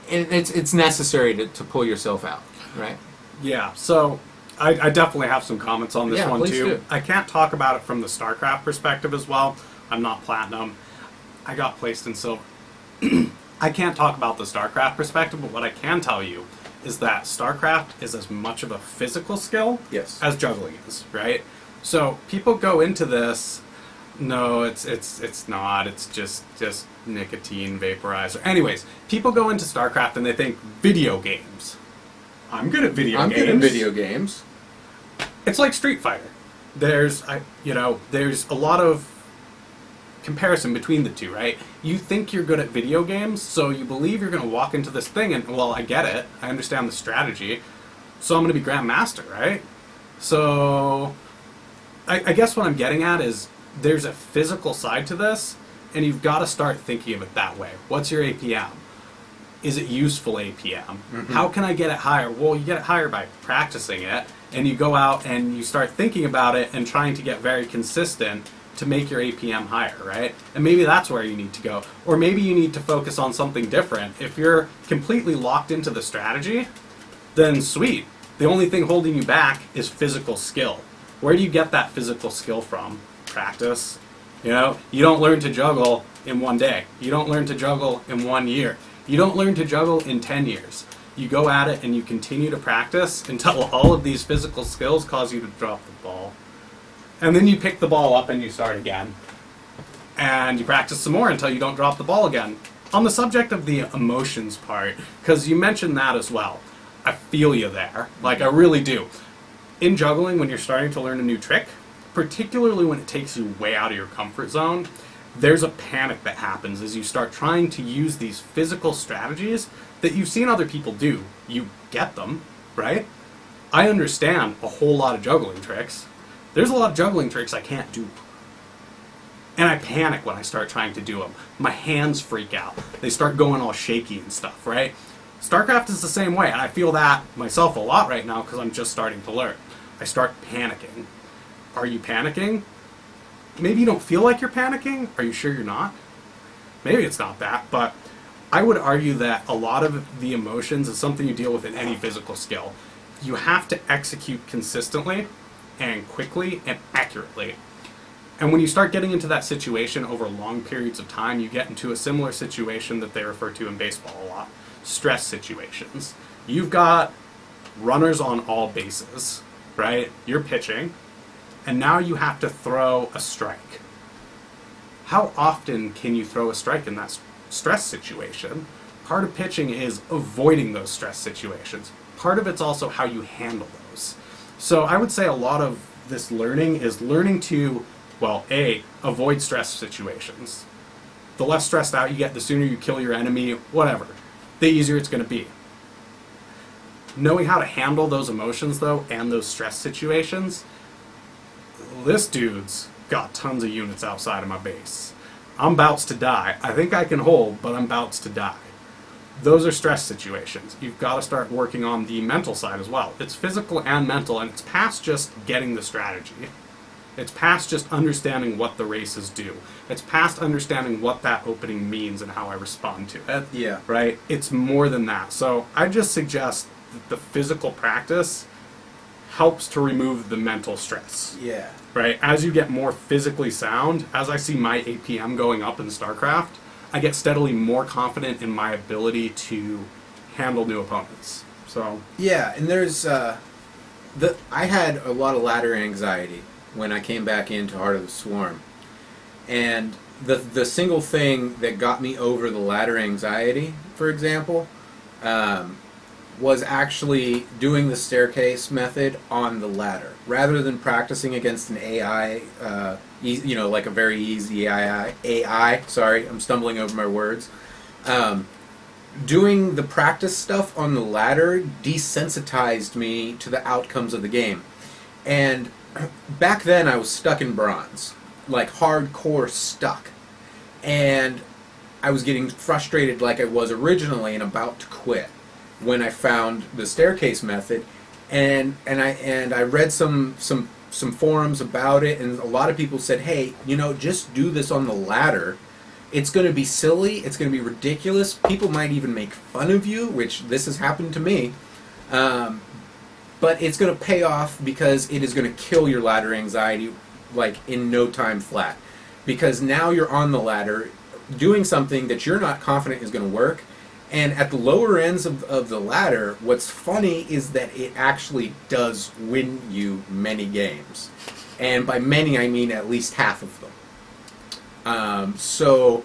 it's necessary to pull yourself out, right? Yeah, so I definitely have some comments on this one please too. do. I can't talk about it from the StarCraft perspective as well. I'm not platinum. I got placed in silver. I can't talk about the StarCraft perspective, but what I can tell you is that StarCraft is as much of a physical skill Yes. as juggling is, right? So people go into this, no, it's not. It's just nicotine vaporizer. Anyways, people go into StarCraft and they think video games. I'm good at video I'm games. good at video games. It's like Street Fighter. There's a lot of comparison between the two, right? You think you're good at video games, so you believe you're going to walk into this thing and, well, I get it. I understand the strategy. So I'm going to be Grandmaster, right? So I guess what I'm getting at is there's a physical side to this, and you've got to start thinking of it that way. What's your APM? Is it useful APM? Mm-hmm. How can I get it higher? Well, you get it higher by practicing it, and you go out and you start thinking about it and trying to get very consistent to make your APM higher, right? And maybe that's where you need to go. Or maybe you need to focus on something different. If you're completely locked into the strategy, then sweet. The only thing holding you back is physical skill. Where do you get that physical skill from? Practice. You know, you don't learn to juggle in one day. You don't learn to juggle in 1 year. You don't learn to juggle in 10 years. You go at it and you continue to practice until all of these physical skills cause you to drop the ball. And then you pick the ball up and you start again. And you practice some more until you don't drop the ball again. On the subject of the emotions part, because you mentioned that as well, I feel you there. Like, I really do. In juggling, when you're starting to learn a new trick, particularly when it takes you way out of your comfort zone, there's a panic that happens as you start trying to use these physical strategies that you've seen other people do. You get them, right? I understand a whole lot of juggling tricks. There's a lot of juggling tricks I can't do. And I panic when I start trying to do them. My hands freak out. They start going all shaky and stuff, right? StarCraft is the same way, and I feel that myself a lot right now because I'm just starting to learn. I start panicking. Are you panicking? Maybe you don't feel like you're panicking. Are you sure you're not? Maybe it's not that, but I would argue that a lot of the emotions is something you deal with in any physical skill. You have to execute consistently and quickly and accurately. And when you start getting into that situation over long periods of time, you get into a similar situation that they refer to in baseball a lot. Stress situations. You've got runners on all bases, right? You're pitching, and now you have to throw a strike. How often can you throw a strike in that stress situation? Part of pitching is avoiding those stress situations. Part of it's also how you handle those. So I would say a lot of this learning is learning to, well, A, avoid stress situations. The less stressed out you get, the sooner you kill your enemy, whatever, the easier it's going to be. Knowing how to handle those emotions, though, and those stress situations, this dude's got tons of units outside of my base. I'm bouts to die. I think I can hold, but I'm bouts to die. Those are stress situations. You've got to start working on the mental side as well. It's physical and mental, and it's past just getting the strategy. It's past just understanding what the races do. It's past understanding what that opening means and how I respond to it. Yeah. Right? It's more than that. So I just suggest that the physical practice helps to remove the mental stress. Yeah. Right? As you get more physically sound, as I see my APM going up in StarCraft, I get steadily more confident in my ability to handle new opponents. So Yeah, and there's I had a lot of ladder anxiety when I came back into Heart of the Swarm, and the single thing that got me over the ladder anxiety, for example, was actually doing the staircase method on the ladder rather than practicing against an AI. Like a very easy AI. Sorry, I'm stumbling over my words. Doing the practice stuff on the ladder desensitized me to the outcomes of the game. And back then I was stuck in bronze, like hardcore stuck. And I was getting frustrated like I was originally and about to quit when I found the staircase method. And I read some forums about it, and a lot of people said, hey, just do this on the ladder. It's going to be silly. It's going to be ridiculous. People might even make fun of you, which this has happened to me. But it's going to pay off because it is going to kill your ladder anxiety like in no time flat. Because now you're on the ladder doing something that you're not confident is going to work. And at the lower ends of the ladder, what's funny is that it actually does win you many games. And by many, I mean at least half of them. So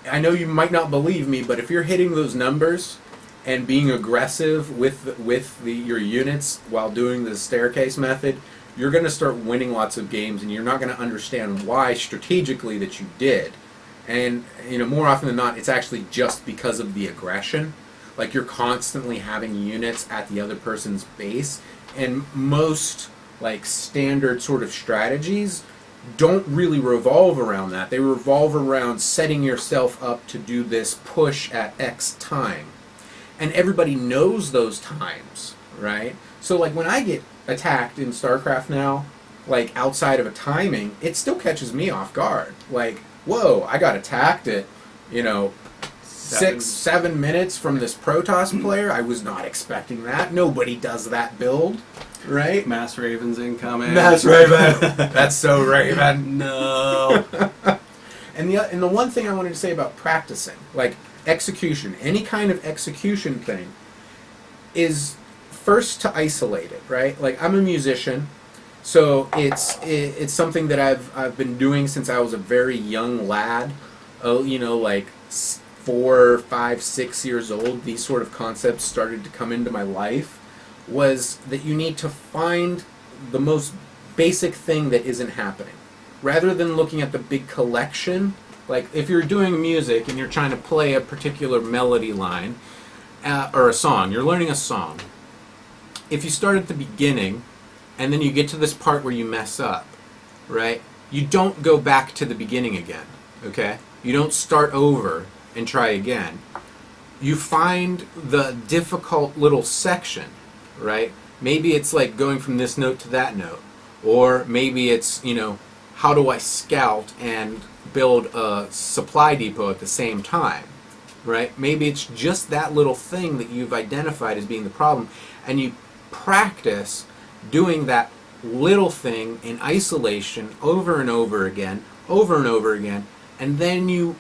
I know you might not believe me, but if you're hitting those numbers and being aggressive with your units while doing the staircase method, you're going to start winning lots of games, and you're not going to understand why strategically that you did. And more often than not, it's actually just because of the aggression. Like, you're constantly having units at the other person's base, and most like standard sort of strategies don't really revolve around that. They revolve around setting yourself up to do this push at X time. And everybody knows those times, right? So like when I get attacked in StarCraft now, like outside of a timing, it still catches me off guard. Like, whoa, I got attacked at, 6-7 minutes from this Protoss player. I was not expecting that. Nobody does that build, right? Mass Raven's incoming. Mass Raven. That's so Raven. No. And the one thing I wanted to say about practicing, like execution, any kind of execution thing, is first to isolate it, right? Like, I'm a musician, so it's something that I've been doing since I was a very young lad. Like 4, 5, 6 years old. These sort of concepts started to come into my life. Was that you need to find the most basic thing that isn't happening, rather than looking at the big collection. Like, if you're doing music and you're trying to play a particular melody line or a song, you're learning a song. If you start at the beginning and then you get to this part where you mess up, right? You don't go back to the beginning again, okay? You don't start over and try again. You find the difficult little section, right? Maybe it's like going from this note to that note. Or maybe it's, how do I scout and build a supply depot at the same time, right? Maybe it's just that little thing that you've identified as being the problem, and you practice doing that little thing in isolation over and over again, and then you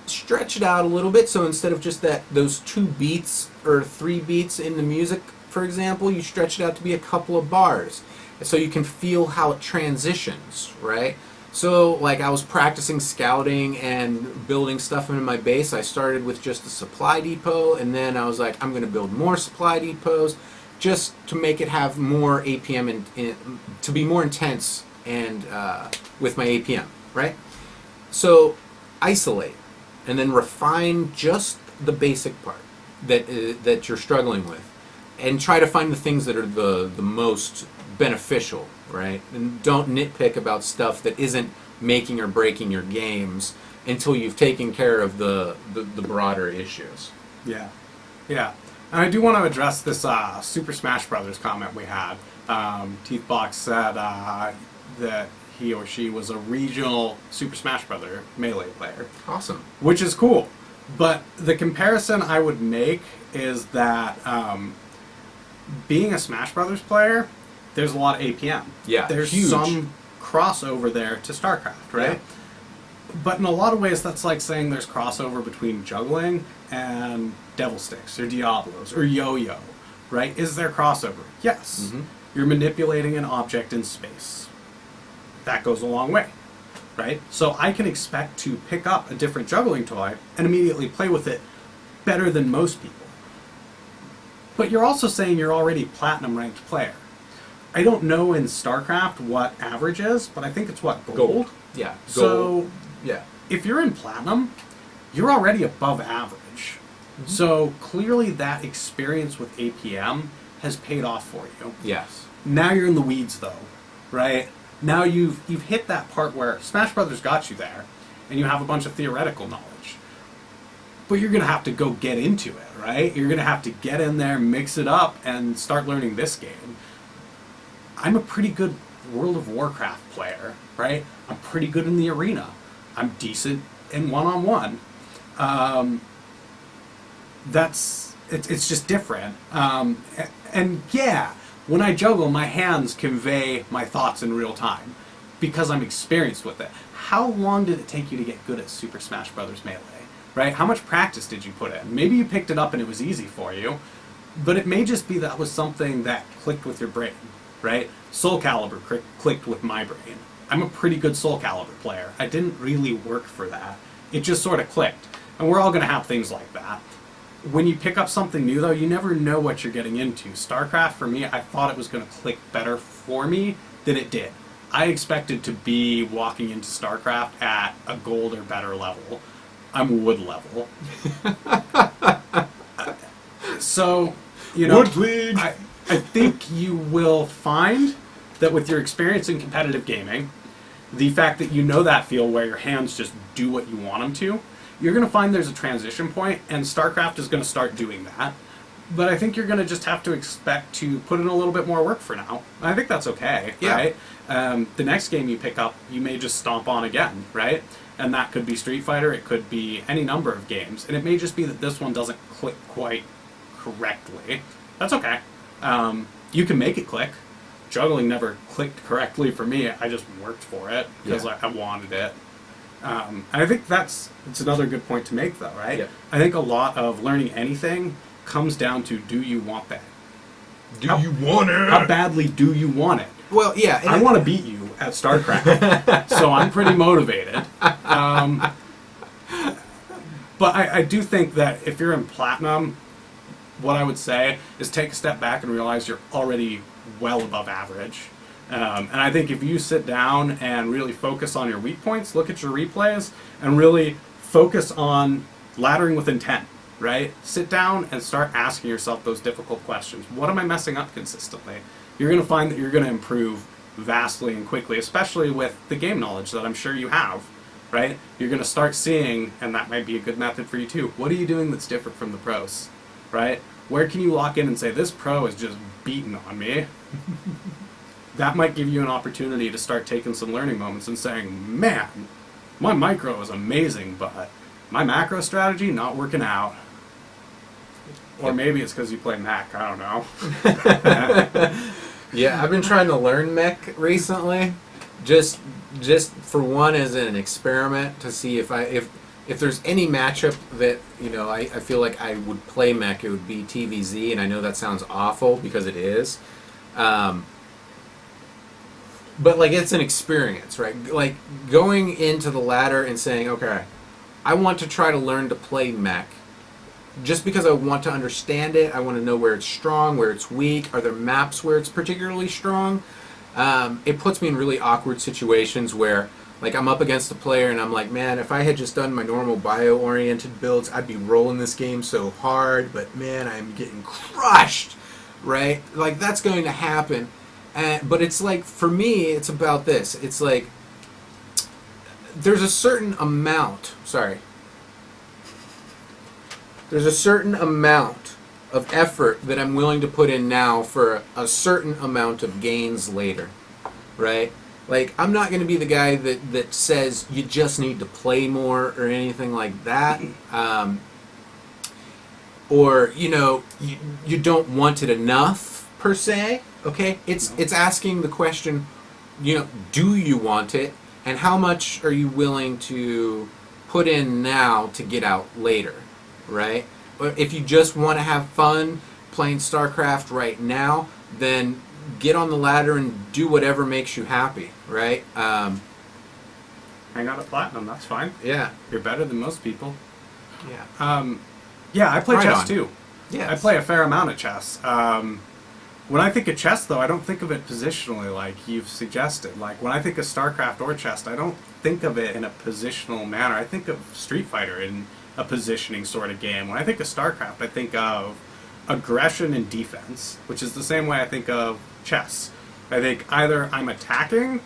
stretch it out a little bit. So instead of just those 2 beats or 3 beats in the music, for example, you stretch it out to be a couple of bars, so you can feel how it transitions, right? So, like, I was practicing scouting and building stuff into my base. I started with just a supply depot, and then I was like, I'm going to build more supply depots just to make it have more APM to be more intense and with my APM, right? So, isolate and then refine just the basic part that you're struggling with, and try to find the things that are the most beneficial, right? And don't nitpick about stuff that isn't making or breaking your games until you've taken care of the broader issues. Yeah. And I do want to address this Super Smash Brothers comment we had. Teethbox said that he or she was a regional Super Smash Brother Melee player. Awesome. Which is cool. But the comparison I would make is that being a Smash Brothers player, there's a lot of APM. Yeah, There's huge. some crossover there to StarCraft, right? But in a lot of ways, that's like saying there's crossover between juggling and devil sticks or Diablos or yo-yo, right? Is there crossover? Yes. Mm-hmm. You're manipulating an object in space. That goes a long way, right? So I can expect to pick up a different juggling toy and immediately play with it better than most people. But you're also saying you're already platinum ranked player. I don't know in StarCraft what average is, but I think it's what, gold? Yeah. So yeah. if you're in platinum, you're already above average. Mm-hmm. So clearly that experience with APM has paid off for you. Yes. Now you're in the weeds though, right? Now you've hit that part where Smash Brothers got you there, and you have a bunch of theoretical knowledge. But you're going to have to go get into it, right? You're going to have to get in there, mix it up, and start learning this game. I'm a pretty good World of Warcraft player, right? I'm pretty good in the arena. I'm decent in one-on-one. It's just different. And yeah, when I juggle, my hands convey my thoughts in real time because I'm experienced with it. How long did it take you to get good at Super Smash Bros. Melee? Right? How much practice did you put in? Maybe you picked it up and it was easy for you, but it may just be that was something that clicked with your brain, right? Soul Calibur clicked with my brain. I'm a pretty good Soul Calibur player. I didn't really work for that. It just sort of clicked. And we're all going to have things like that. When you pick up something new, though, you never know what you're getting into. StarCraft, for me, I thought it was going to click better for me than it did. I expected to be walking into StarCraft at a gold or better level. I'm wood level. So, you know, Wood League. I think you will find that with your experience in competitive gaming, the fact that you know that feel where your hands just do what you want them to, you're going to find there's a transition point, and StarCraft is going to start doing that. But I think you're going to just have to expect to put in a little bit more work for now. I think that's okay, Yeah. right? The next game you pick up, you may just stomp on again, right? And that could be Street Fighter, it could be any number of games. And it may just be that this one doesn't click quite correctly. That's okay. You can make it click. Juggling never clicked correctly for me. I just worked for it because I wanted it. And I think it's another good point to make, though, right? Yeah. I think a lot of learning anything comes down to, do you want that? Do you want it? How badly do you want it? Well, yeah. I want to beat you at StarCraft, so I'm pretty motivated. But I do think that if you're in Platinum, what I would say is take a step back and realize you're already well above average. And I think if you sit down and really focus on your weak points, look at your replays, and really focus on laddering with intent, right? Sit down and start asking yourself those difficult questions. What am I messing up consistently? You're going to find that you're going to improve vastly and quickly, especially with the game knowledge that I'm sure you have, right? You're going to start seeing, and that might be a good method for you too, what are you doing that's different from the pros, right? Where can you lock in and say, this pro is just beating on me? That might give you an opportunity to start taking some learning moments and saying, man, my micro is amazing, but my macro strategy not working out. Or maybe it's because you play Mac, I don't know. Yeah, I've been trying to learn mech recently, just for one as an experiment to see if there's any matchup that I feel like I would play mech, it would be TVZ, and I know that sounds awful because it is, but like it's an experience, right? Like going into the ladder and saying, okay, I want to try to learn to play mech. Just because I want to understand it, I want to know where it's strong, where it's weak. Are there maps where it's particularly strong? It puts me in really awkward situations where, like, I'm up against a player and I'm like, man, if I had just done my normal bio-oriented builds, I'd be rolling this game so hard. But man, I'm getting crushed, right? Like that's going to happen. But it's like, for me, it's about this. It's like there's a certain amount. There's a certain amount of effort that I'm willing to put in now for a certain amount of gains later, right? Like, I'm not going to be the guy that says you just need to play more or anything like that. Or, you don't want it enough, per se, okay? It's asking the question, do you want it? and how much are you willing to put in now to get out later, right? But if you just want to have fun playing StarCraft right now, then get on the ladder and do whatever makes you happy, right? Hang out at Platinum, that's fine. Yeah. You're better than most people. Yeah. Yeah, I play Right chess on. too. Yes. I play a fair amount of chess. When I think of chess, though, I don't think of it positionally like you've suggested. Like, when I think of StarCraft or chess, I don't think of it in a positional manner. I think of Street Fighter in a positioning sort of game. When I think of StarCraft, I think of aggression and defense, which is the same way I think of chess. I think either I'm attacking,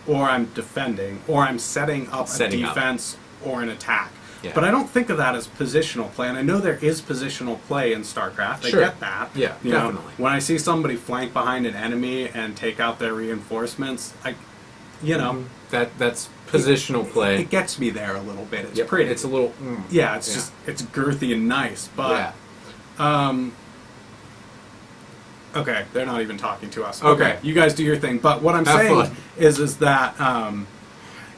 or I'm defending, or I'm setting up a defense or an attack. Yeah. But I don't think of that as positional play, and I know there is positional play in StarCraft. Sure. I get that. Yeah, You know, definitely. when I see somebody flank behind an enemy and take out their reinforcements, That's positional play. it gets me there a little bit. It's Yep, pretty. It's a little. Yeah, it's just it's girthy and nice, but okay, they're not even talking to us. Okay. You guys do your thing. But what I'm Have saying fun. is that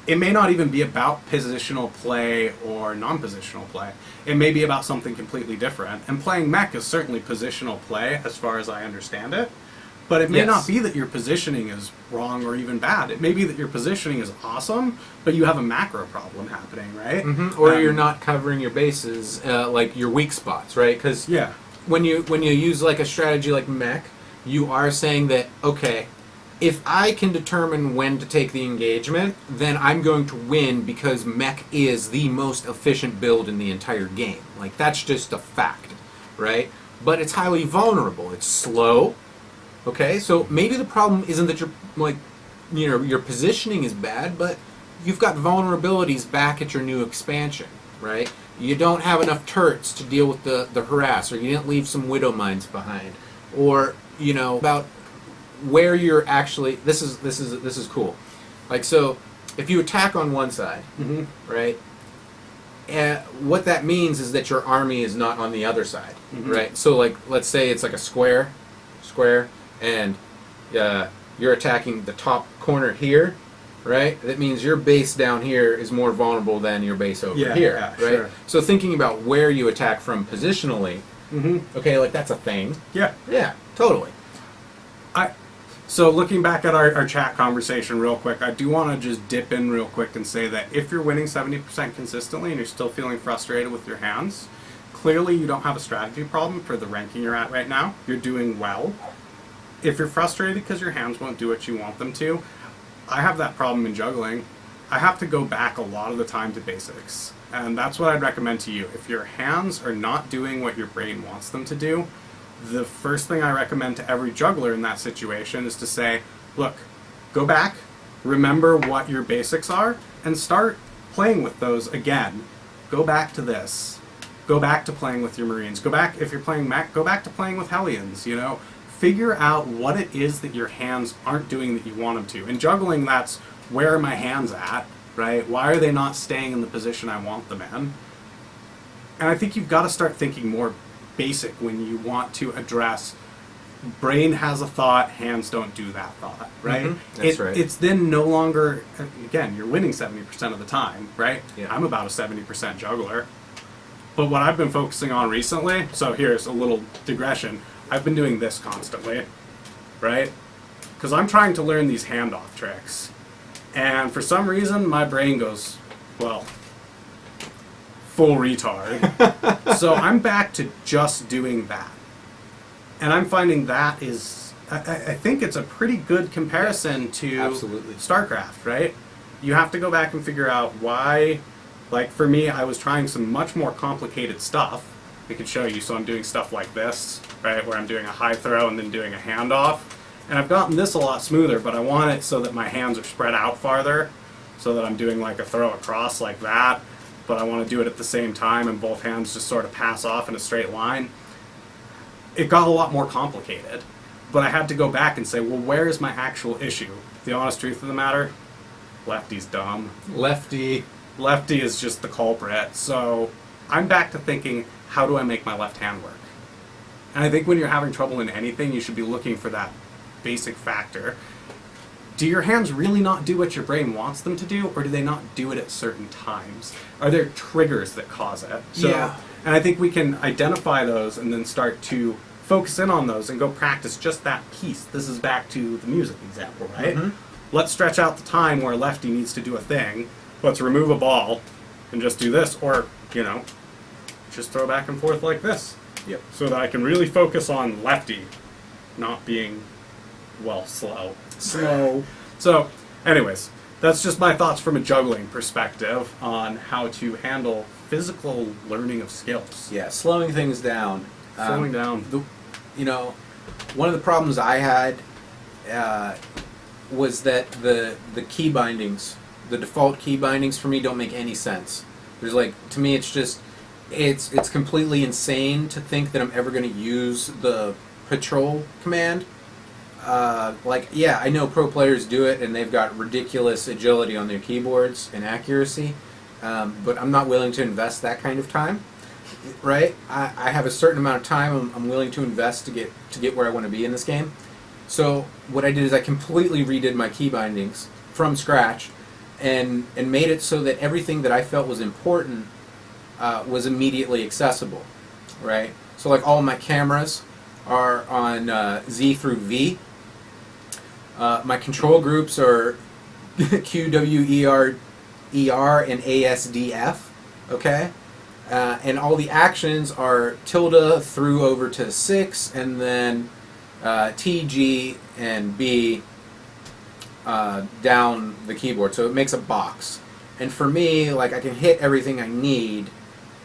it may not even be about positional play or non-positional play. It may be about something completely different. And playing mech is certainly positional play, as far as I understand it. But it may Yes. not be that your positioning is wrong or even bad. It may be that your positioning is awesome, but you have a macro problem happening, right? Or you're not covering your bases, like your weak spots, right? Because Yeah. when you use like a strategy like mech, you are saying that, okay, if I can determine when to take the engagement, then I'm going to win because mech is the most efficient build in the entire game. Like, that's just a fact, right? But it's highly vulnerable. It's slow, okay? So maybe the problem isn't that your positioning is bad, but you've got vulnerabilities back at your new expansion, right? You don't have enough turrets to deal with the harass, or you didn't leave some widow mines behind, or about where you're actually. This is cool. Like, so if you attack on one side, right? What that means is that your army is not on the other side, right? So, like, let's say it's like a square, and you're attacking the top corner here, right? That means your base down here is more vulnerable than your base over here, right? Sure. So thinking about where you attack from positionally, okay, like, that's a thing. Yeah. Yeah, totally. So looking back at our chat conversation real quick, I do want to just dip in real quick and say that if you're winning 70% consistently and you're still feeling frustrated with your hands, clearly you don't have a strategy problem for the ranking you're at right now. You're doing well. If you're frustrated because your hands won't do what you want them to, I have that problem in juggling. I have to go back a lot of the time to basics. And that's what I'd recommend to you. If your hands are not doing what your brain wants them to do, the first thing I recommend to every juggler in that situation is to say, look, go back, remember what your basics are, and start playing with those again. Go back to this. Go back to playing with your Marines. Go back, if you're playing mech, go back to playing with Hellions, Figure out what it is that your hands aren't doing that you want them to. In juggling, that's where are my hands at, right? Why are they not staying in the position I want them in? And I think you've got to start thinking more basic when you want to address brain has a thought, hands don't do that thought, right? That's right. It's then no longer, again, you're winning 70% of the time, right? Yeah. I'm about a 70% juggler. But what I've been focusing on recently, so here's a little digression, I've been doing this constantly, right? Because I'm trying to learn these handoff tricks. And for some reason, my brain goes, well, full retard. So I'm back to just doing that. And I'm finding that is, I think it's a pretty good comparison to Absolutely. StarCraft, right? You have to go back and figure out why, like for me, I was trying some much more complicated stuff. I could show you, so I'm doing stuff like this, right, where I'm doing a high throw and then doing a handoff. And I've gotten this a lot smoother, but I want it so that my hands are spread out farther, so that I'm doing like a throw across like that, but I want to do it at the same time and both hands just sort of pass off in a straight line. It got a lot more complicated, but I had to go back and say, well, where is my actual issue? The honest truth of the matter, lefty's dumb. Lefty is just the culprit. So I'm back to thinking, how do I make my left hand work? And I think when you're having trouble in anything, you should be looking for that basic factor. do your hands really not do what your brain wants them to do, or do they not do it at certain times? Are there triggers that cause it? So, Yeah. And I think we can identify those and then start to focus in on those and go practice just that piece. This is back to the music example, right? Let's stretch out the time where lefty needs to do a thing. Let's remove a ball and just do this, or, just throw back and forth like this. Yep. So that I can really focus on lefty, not being, slow. So, anyways, that's just my thoughts from a juggling perspective on how to handle physical learning of skills. Yeah, slowing things down. Slowing down. One of the problems I had was that the key bindings, the default key bindings for me don't make any sense. There's to me it's completely insane to think that I'm ever going to use the patrol command. I know pro players do it and they've got ridiculous agility on their keyboards and accuracy, but I'm not willing to invest that kind of time. Right? I have a certain amount of time I'm willing to invest to get where I want to be in this game. So what I did is I completely redid my key bindings from scratch and made it so that everything that I felt was important was immediately accessible. Right? So all my cameras are on Z through V. My control groups are Q, W, E, R, and ASDF. Okay? And all the actions are tilde through over to 6, and then T, G, and B down the keyboard. So it makes a box. And for me, I can hit everything I need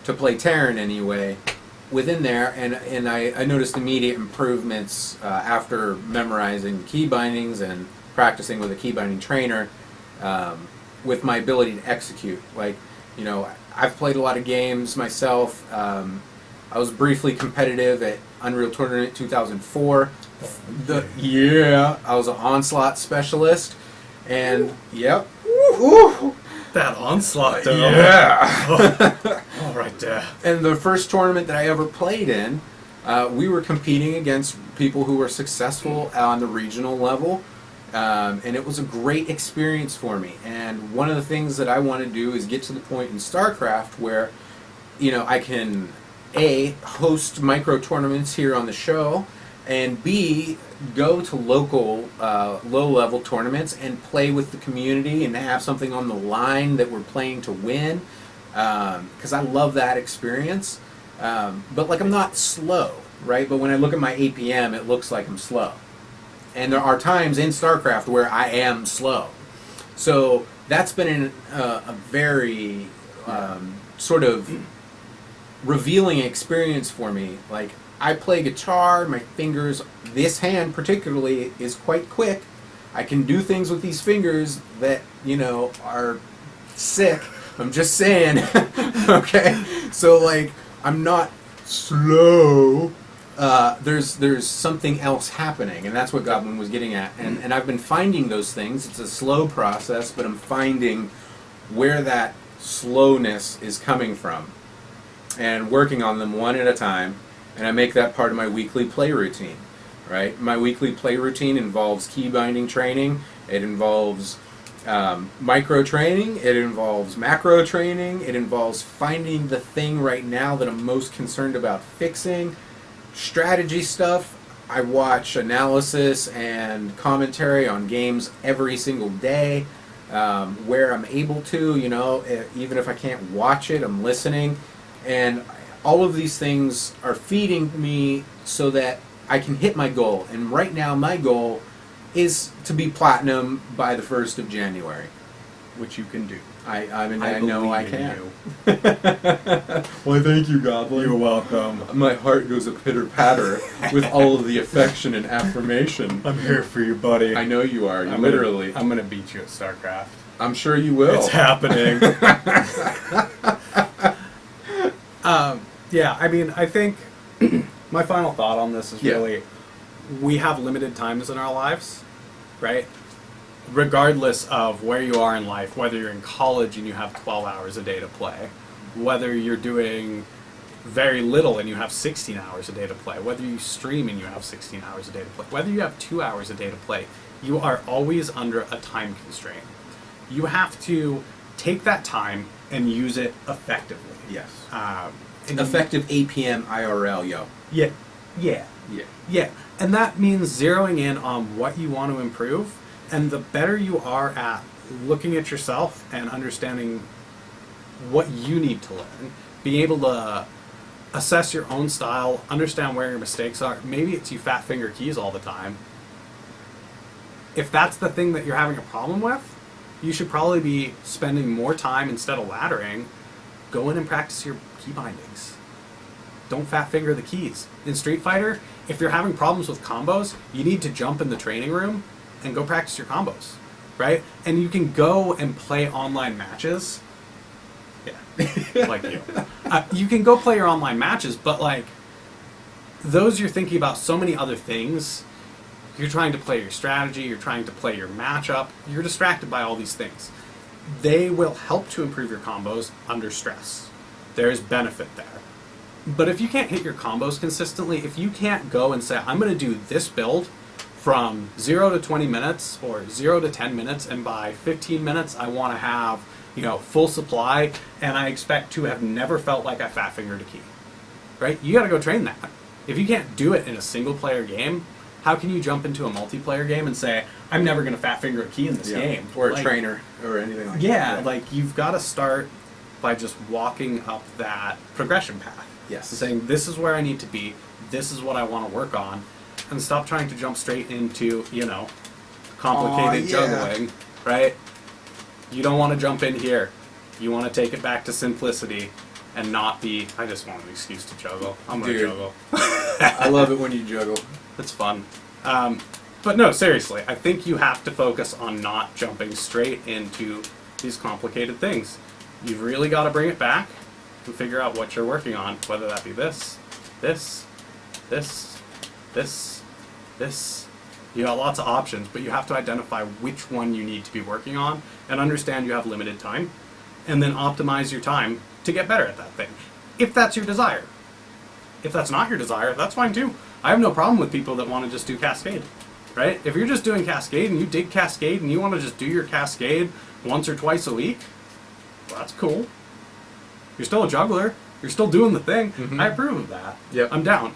to play Terran anyway within there, and I noticed immediate improvements after memorizing key bindings and practicing with a key binding trainer with my ability to execute. I've played a lot of games myself. I was briefly competitive at Unreal Tournament 2004. I was an Onslaught specialist, and yep. Ooh. That onslaught, though. Yeah. All right there. And the first tournament that I ever played in, we were competing against people who were successful on the regional level. And it was a great experience for me. And one of the things that I want to do is get to the point in StarCraft where, I can A, host micro tournaments here on the show, and B, go to local low-level tournaments and play with the community and have something on the line that we're playing to win. Because I love that experience. But I'm not slow, right? But when I look at my APM, it looks like I'm slow. And there are times in StarCraft where I am slow. So that's been a very sort of revealing experience for me. I play guitar, my fingers, this hand particularly, is quite quick. I can do things with these fingers that, are sick. I'm just saying. Okay? So, I'm not slow. There's something else happening, and that's what Goblin was getting at. And I've been finding those things. It's a slow process, but I'm finding where that slowness is coming from and working on them one at a time, and I make that part of my weekly play routine, right? My weekly play routine involves key binding training. It involves micro training. It involves macro training. It involves finding the thing right now that I'm most concerned about fixing. Strategy stuff. I watch analysis and commentary on games every single day, where I'm able to, even if I can't watch it, I'm listening. And all of these things are feeding me so that I can hit my goal. And right now, my goal is to be platinum by the 1st of January. Which you can do. I know I believe in can. you. Well, thank you, Goblin. You're welcome. My heart goes a pitter-patter with all of the affection and affirmation. I'm here for you, buddy. I know you are. I'm Literally. I'm gonna beat you at StarCraft. I'm sure you will. It's happening. Yeah, I think my final thought on this is really, we have limited times in our lives, right? Regardless of where you are in life, whether you're in college and you have 12 hours a day to play, whether you're doing very little and you have 16 hours a day to play, whether you stream and you have 16 hours a day to play, whether you have 2 hours a day to play, you are always under a time constraint. You have to take that time and use it effectively. Yes. And Effective APM IRL, yo. Yeah. Yeah. And that means zeroing in on what you want to improve. And the better you are at looking at yourself and understanding what you need to learn, being able to assess your own style, understand where your mistakes are. Maybe it's you fat finger keys all the time. If that's the thing that you're having a problem with, you should probably be spending more time instead of laddering. Go in and practice your key bindings. Don't fat finger the keys. In Street Fighter, if you're having problems with combos, you need to jump in the training room and go practice your combos, right? And you can go and play online matches. Yeah, like you. You can go play your online matches, but like those you're thinking about so many other things. You're trying to play your strategy, you're trying to play your matchup, you're distracted by all these things. They will help to improve your combos under stress. There's benefit there. But if you can't hit your combos consistently, if you can't go and say, I'm going to do this build from 0 to 20 minutes or 0 to 10 minutes, and by 15 minutes I want to have, full supply, and I expect to have never felt like I fat fingered a key, right? You got to go train that. If you can't do it in a single player game, how can you jump into a multiplayer game and say, I'm never going to fat finger a key in this game? Or a trainer or anything like that. Yeah, like you've got to start by just walking up that progression path. Yes. Saying, this is where I need to be, this is what I want to work on, and stop trying to jump straight into, complicated juggling, right? You don't want to jump in here. You want to take it back to simplicity and not be, I just want an excuse to juggle. I'm going to juggle. I love it when you juggle. It's fun. But no, seriously, I think you have to focus on not jumping straight into these complicated things. You've really got to bring it back and figure out what you're working on, whether that be this. You got lots of options, but you have to identify which one you need to be working on and understand you have limited time, and then optimize your time to get better at that thing, if that's your desire. If that's not your desire, that's fine too. I have no problem with people that want to just do Cascade, right? If you're just doing Cascade and you dig Cascade and you want to just do your Cascade once or twice a week, well, that's cool. You're still a juggler. You're still doing the thing. Mm-hmm. I approve of that. Yep. I'm down.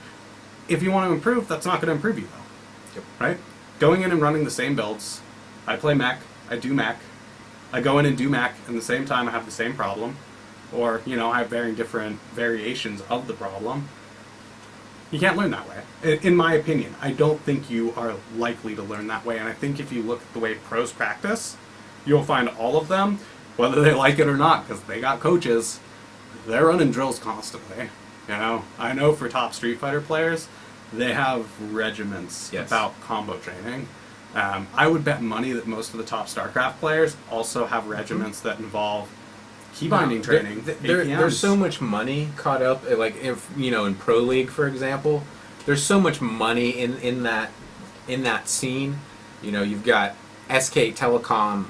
If you want to improve, that's not going to improve you, though. Yep. Right? Going in and running the same builds. I play mech. I do mech. I go in and do mech, and at the same time I have the same problem. Or, I have very different variations of the problem. You can't learn that way. In my opinion, I don't think you are likely to learn that way. And I think if you look at the way pros practice, you'll find all of them, whether they like it or not, because they got coaches, they're running drills constantly. I know for top Street Fighter players, they have regiments about combo training. I would bet money that most of the top StarCraft players also have regiments that involve keybinding training. There's so much money caught up, like if in Pro League, for example, there's so much money in that scene. You've got SK Telecom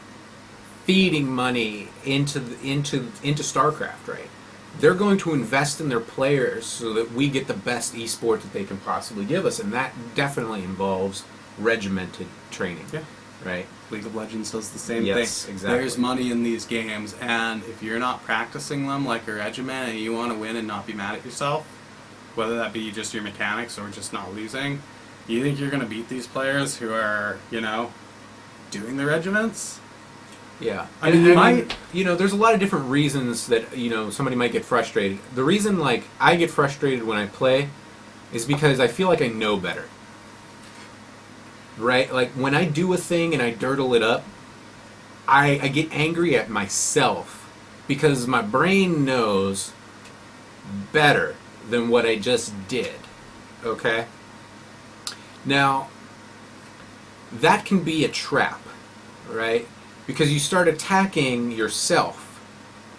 feeding money into StarCraft, right? They're going to invest in their players so that we get the best esport that they can possibly give us, and that definitely involves regimented training. Yeah. Right? League of Legends does the same thing. Yes, exactly. There's money in these games, and if you're not practicing them like a regiment and you want to win and not be mad at yourself, whether that be just your mechanics or just not losing, you think you're going to beat these players who are, doing the regiments? Yeah. I mean, there's a lot of different reasons that, somebody might get frustrated. The reason, I get frustrated when I play is because I feel like I know better. Right? Like, when I do a thing and I dirtle it up, I get angry at myself because my brain knows better than what I just did. Okay? Now, that can be a trap, right? Because you start attacking yourself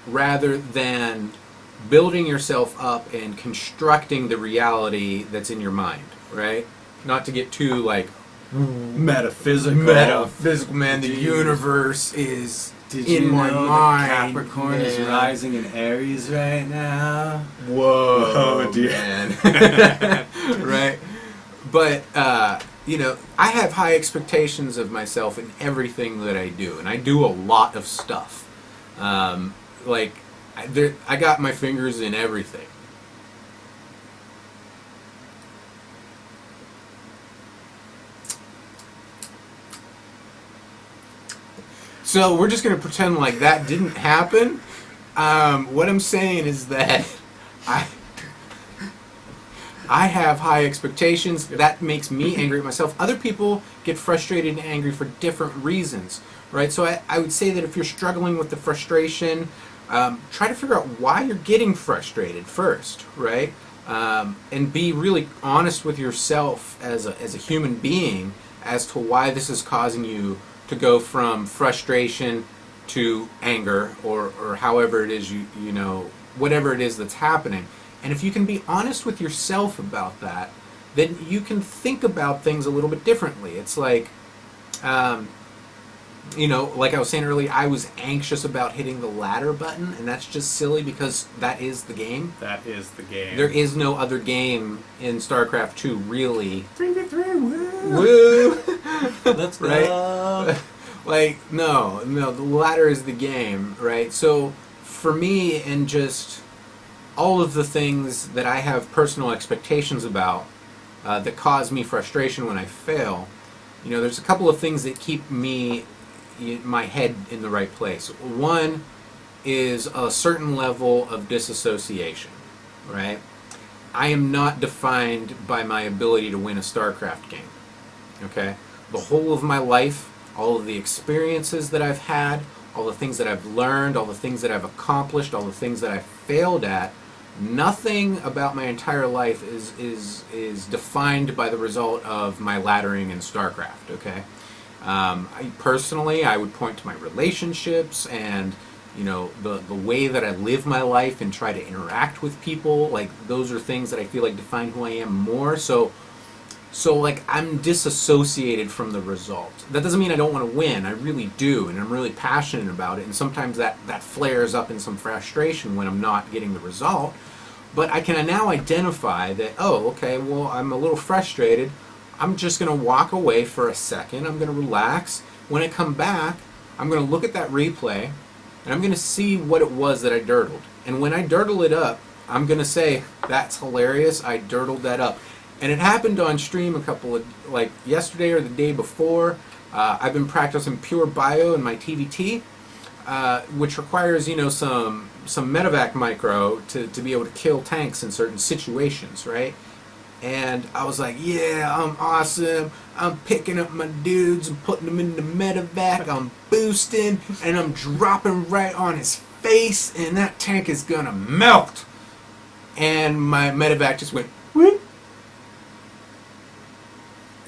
rather than building yourself up and constructing the reality that's in your mind, right? Not to get too, metaphysical. Metaphysical, man. The universe is Did in you my know mind, that Capricorn is man. rising in Aries right now? Whoa, Oh, dear. man. Right? But, I have high expectations of myself in everything that I do, and I do a lot of stuff. I got my fingers in everything. So we're just going to pretend like that didn't happen. What I'm saying is that I have high expectations. That makes me angry at myself. Other people get frustrated and angry for different reasons, right? So I would say that if you're struggling with the frustration, try to figure out why you're getting frustrated first, right? And be really honest with yourself as a human being as to why this is causing you to go from frustration to anger, or however it is whatever it is that's happening. And if you can be honest with yourself about that, then you can think about things a little bit differently. It's like, like I was saying earlier, I was anxious about hitting the ladder button, and that's just silly because that is the game. That is the game. There is no other game in StarCraft 2, really. 3v3, woo! Woo! Let's go! Right? No, the ladder is the game, right? So, for me, and just all of the things that I have personal expectations about that cause me frustration when I fail, there's a couple of things that keep my head in the right place. One is a certain level of disassociation, right? I am not defined by my ability to win a StarCraft game, okay? The whole of my life, all of the experiences that I've had, all the things that I've learned, all the things that I've accomplished, all the things that I've failed at, nothing about my entire life is defined by the result of my laddering in StarCraft, okay? I would point to my relationships and the way that I live my life and try to interact with people. Like, those are things that I feel like define who I am more. So like, I'm disassociated from the result. That doesn't mean I don't want to win. I really do, and I'm really passionate about it. And sometimes that flares up in some frustration when I'm not getting the result. But I can now identify that, oh, okay, well, I'm a little frustrated. I'm just going to walk away for a second. I'm going to relax. When I come back, I'm going to look at that replay, and I'm going to see what it was that I dirtled. And when I dirtle it up, I'm going to say, that's hilarious, I dirtled that up. And it happened on stream yesterday or the day before. I've been practicing pure bio in my TVT, which requires, some medevac micro to be able to kill tanks in certain situations, right? And I was like, yeah, I'm awesome. I'm picking up my dudes and putting them in the medevac. I'm boosting, and I'm dropping right on his face, and that tank is gonna melt. And my medevac just went, whoop.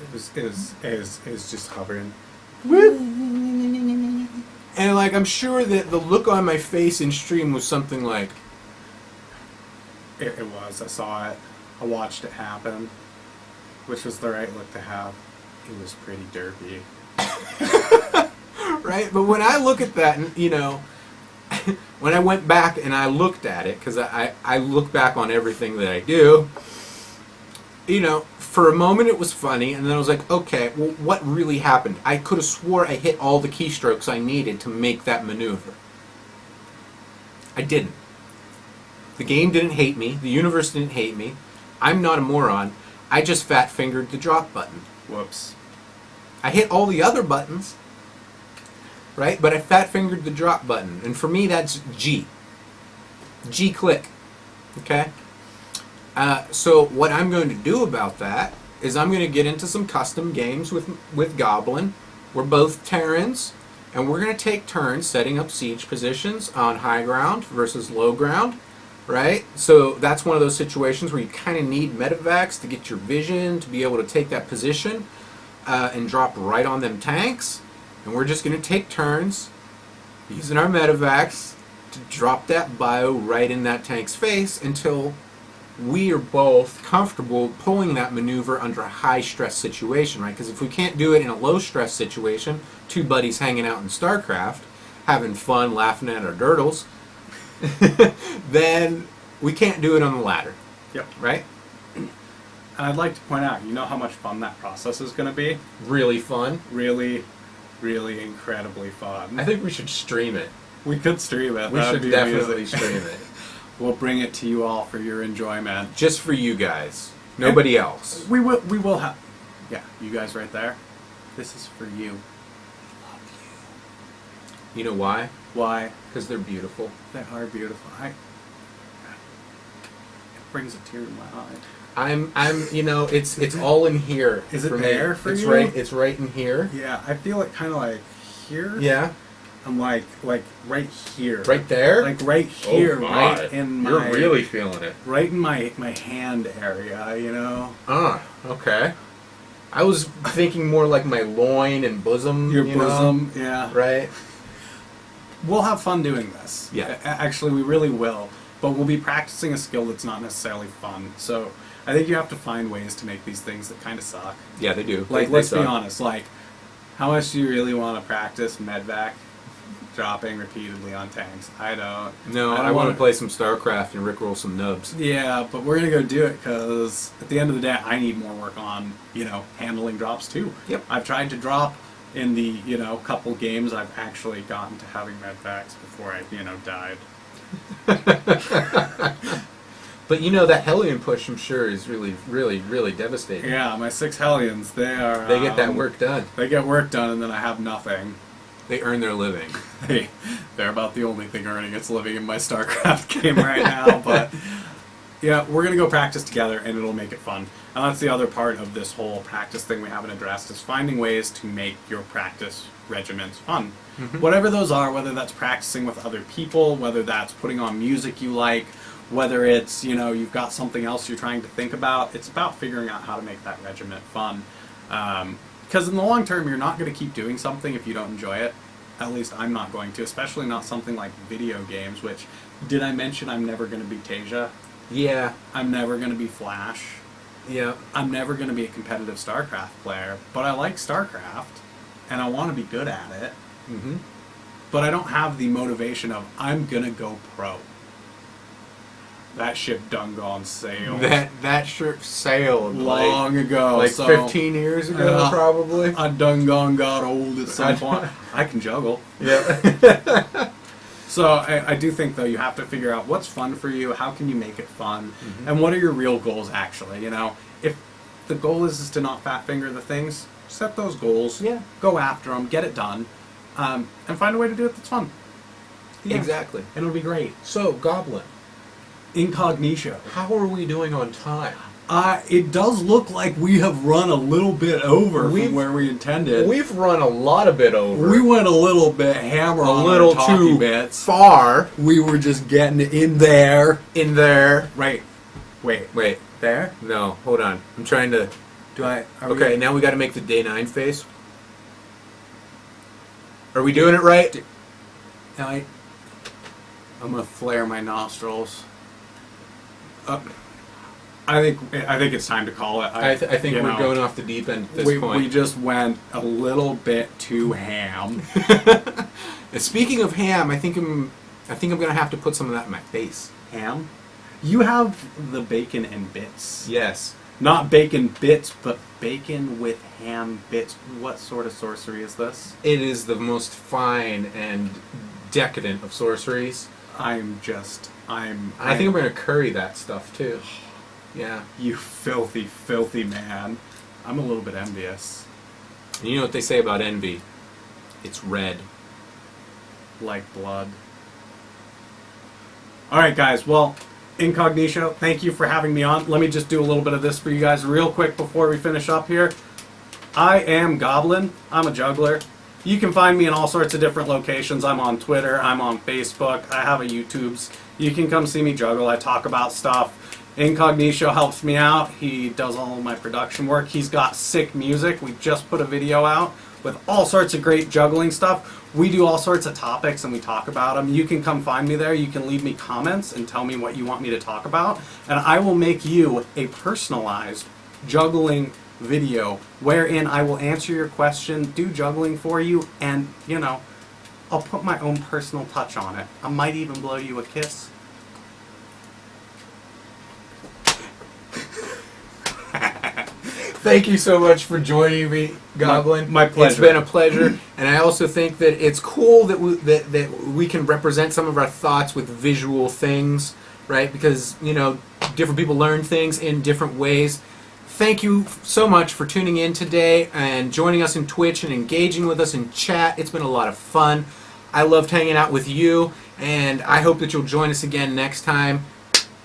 It was just hovering. Whoop. And I'm sure that the look on my face in stream was something like, It was. I saw it. I watched it happen, which was the right look to have. It was pretty derpy. right? But when I look at that, and when I went back and I looked at it, because I look back on everything that I do, for a moment it was funny, and then I was like, okay, well, what really happened? I could have swore I hit all the keystrokes I needed to make that maneuver. I didn't. The game didn't hate me. The universe didn't hate me. I'm not a moron. I just fat-fingered the drop button. Whoops. I hit all the other buttons, right? But I fat-fingered the drop button. And for me, that's G. G-click. Okay? So what I'm going to do about that is I'm going to get into some custom games with Goblin. We're both Terrans, and we're going to take turns setting up siege positions on high ground versus low ground. Right? So that's one of those situations where you kind of need medevacs to get your vision, to be able to take that position and drop right on them tanks. And we're just going to take turns using our medevacs to drop that bio right in that tank's face until we are both comfortable pulling that maneuver under a high-stress situation, right? Because if we can't do it in a low-stress situation, two buddies hanging out in StarCraft, having fun, laughing at our dirtles, then we can't do it on the ladder, Yep. right? And I'd like to point out, you know how much fun that process is going to be? Really fun. Really, really incredibly fun. I think we should stream it. We could stream it. We That should would be definitely amazing. stream it. We'll bring it to you all for your enjoyment. Just for you guys. Nobody else. We will have. Yeah, you guys right there. This is for you. You know why? Why? Because they're beautiful. They are beautiful. It brings a tear to my eye. It's all in here. Is it for me. there for it's you? It's right in here. Yeah, I feel it kind of like here. Yeah. I'm like right here. Right there? Like right here, Oh my. right in my. You're really feeling it. Right in my hand area, you know. Okay. I was thinking more like my loin and bosom. Your you know? bosom, yeah. Right? We'll have fun doing this. Yeah. Actually, we really will. But we'll be practicing a skill that's not necessarily fun. So I think you have to find ways to make these things that kind of suck. Yeah, they do. Like, They let's be suck. honest. Like, how much do you really want to practice medvac dropping repeatedly on tanks? I don't. No, I want to play some StarCraft and rickroll some nubs. Yeah, but we're gonna go do it because at the end of the day, I need more work on handling drops too. Yep. I've tried to drop in the couple games I've actually gotten to having medvacs before I died. But that Hellion push, I'm sure, is really, really, really devastating. Yeah, my 6 Hellions, they They get that work done. They get work done, and then I have nothing. They earn their living. They're about the only thing earning its living in my StarCraft game right now. But yeah, we're gonna go practice together, and it'll make it fun. And that's the other part of this whole practice thing we haven't addressed, is finding ways to make your practice regimens fun. Mm-hmm. Whatever those are, whether that's practicing with other people, whether that's putting on music you like, whether it's you've got something else you're trying to think about. It's about figuring out how to make that regiment fun. Because in the long term, you're not going to keep doing something if you don't enjoy it. At least I'm not going to, especially not something like video games, which, did I mention I'm never going to be Tasia? Yeah. I'm never going to be Flash. Yeah. I'm never going to be a competitive StarCraft player, but I like StarCraft, and I want to be good at it. Mm-hmm. But I don't have the motivation of, I'm going to go pro. That ship done gone sailed. That ship sailed long ago. like so 15 years ago, probably. I done gone got old at some point. I can juggle. Yeah. So I do think, though, you have to figure out what's fun for you, how can you make it fun, Mm-hmm. and what are your real goals, actually. If the goal is to not fat finger the things, set those goals. Yeah. Go after them, get it done, and find a way to do it that's fun. Yeah. Exactly. And it'll be great. So, Goblin, Incognito. how are we doing on time? It does look like we have run a little bit over from where we intended. We've run a lot of bit over. We went a little bit hammer on a little our talking too bits. far We were just getting in there. in there. Right. Wait. Wait. There? No, hold on. I'm trying to... Are Okay, now we got to make the day 9 face. Are we doing it right? I'm gonna flare my nostrils. I think it's time to call it. I think we're going off the deep end at this point. We just went a little bit too ham. And speaking of ham, I think I'm gonna have to put some of that in my face. Ham? You have the bacon and bits. Yes. Not bacon bits, but bacon with ham bits. What sort of sorcery is this? It is the most fine and decadent of sorceries. I think I'm gonna curry that stuff too. Yeah. You filthy, filthy man. I'm a little bit envious. And you know what they say about envy? It's red. Like blood. Alright guys, well, Incognito, thank you for having me on. Let me just do a little bit of this for you guys real quick before we finish up here. I am Goblin. I'm a juggler. You can find me in all sorts of different locations. I'm on Twitter. I'm on Facebook. I have a YouTube's. You can come see me juggle. I talk about stuff. Incognito helps me out. He does all of my production work. He's got sick music. We just put a video out with all sorts of great juggling stuff. We do all sorts of topics and we talk about them. You can come find me there. You can leave me comments and tell me what you want me to talk about. And I will make you a personalized juggling video wherein I will answer your question, do juggling for you, and, I'll put my own personal touch on it. I might even blow you a kiss. Thank you so much for joining me, Goblin. My pleasure. It's been a pleasure, and I also think that it's cool that we can represent some of our thoughts with visual things, right? Because different people learn things in different ways. Thank you so much for tuning in today and joining us in Twitch and engaging with us in chat. It's been a lot of fun. I loved hanging out with you, and I hope that you'll join us again next time.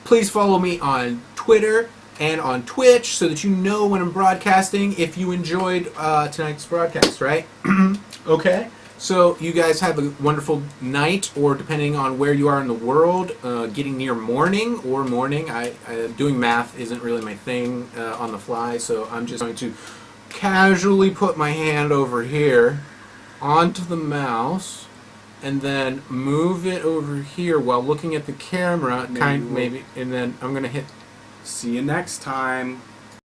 Please follow me on Twitter and on Twitch so that you know when I'm broadcasting if you enjoyed tonight's broadcast, right? Okay? So you guys have a wonderful night, or depending on where you are in the world, getting near morning or morning. Doing math isn't really my thing on the fly, so I'm just going to casually put my hand over here onto the mouse and then move it over here while looking at the camera, maybe, and then I'm going to hit. See you next time.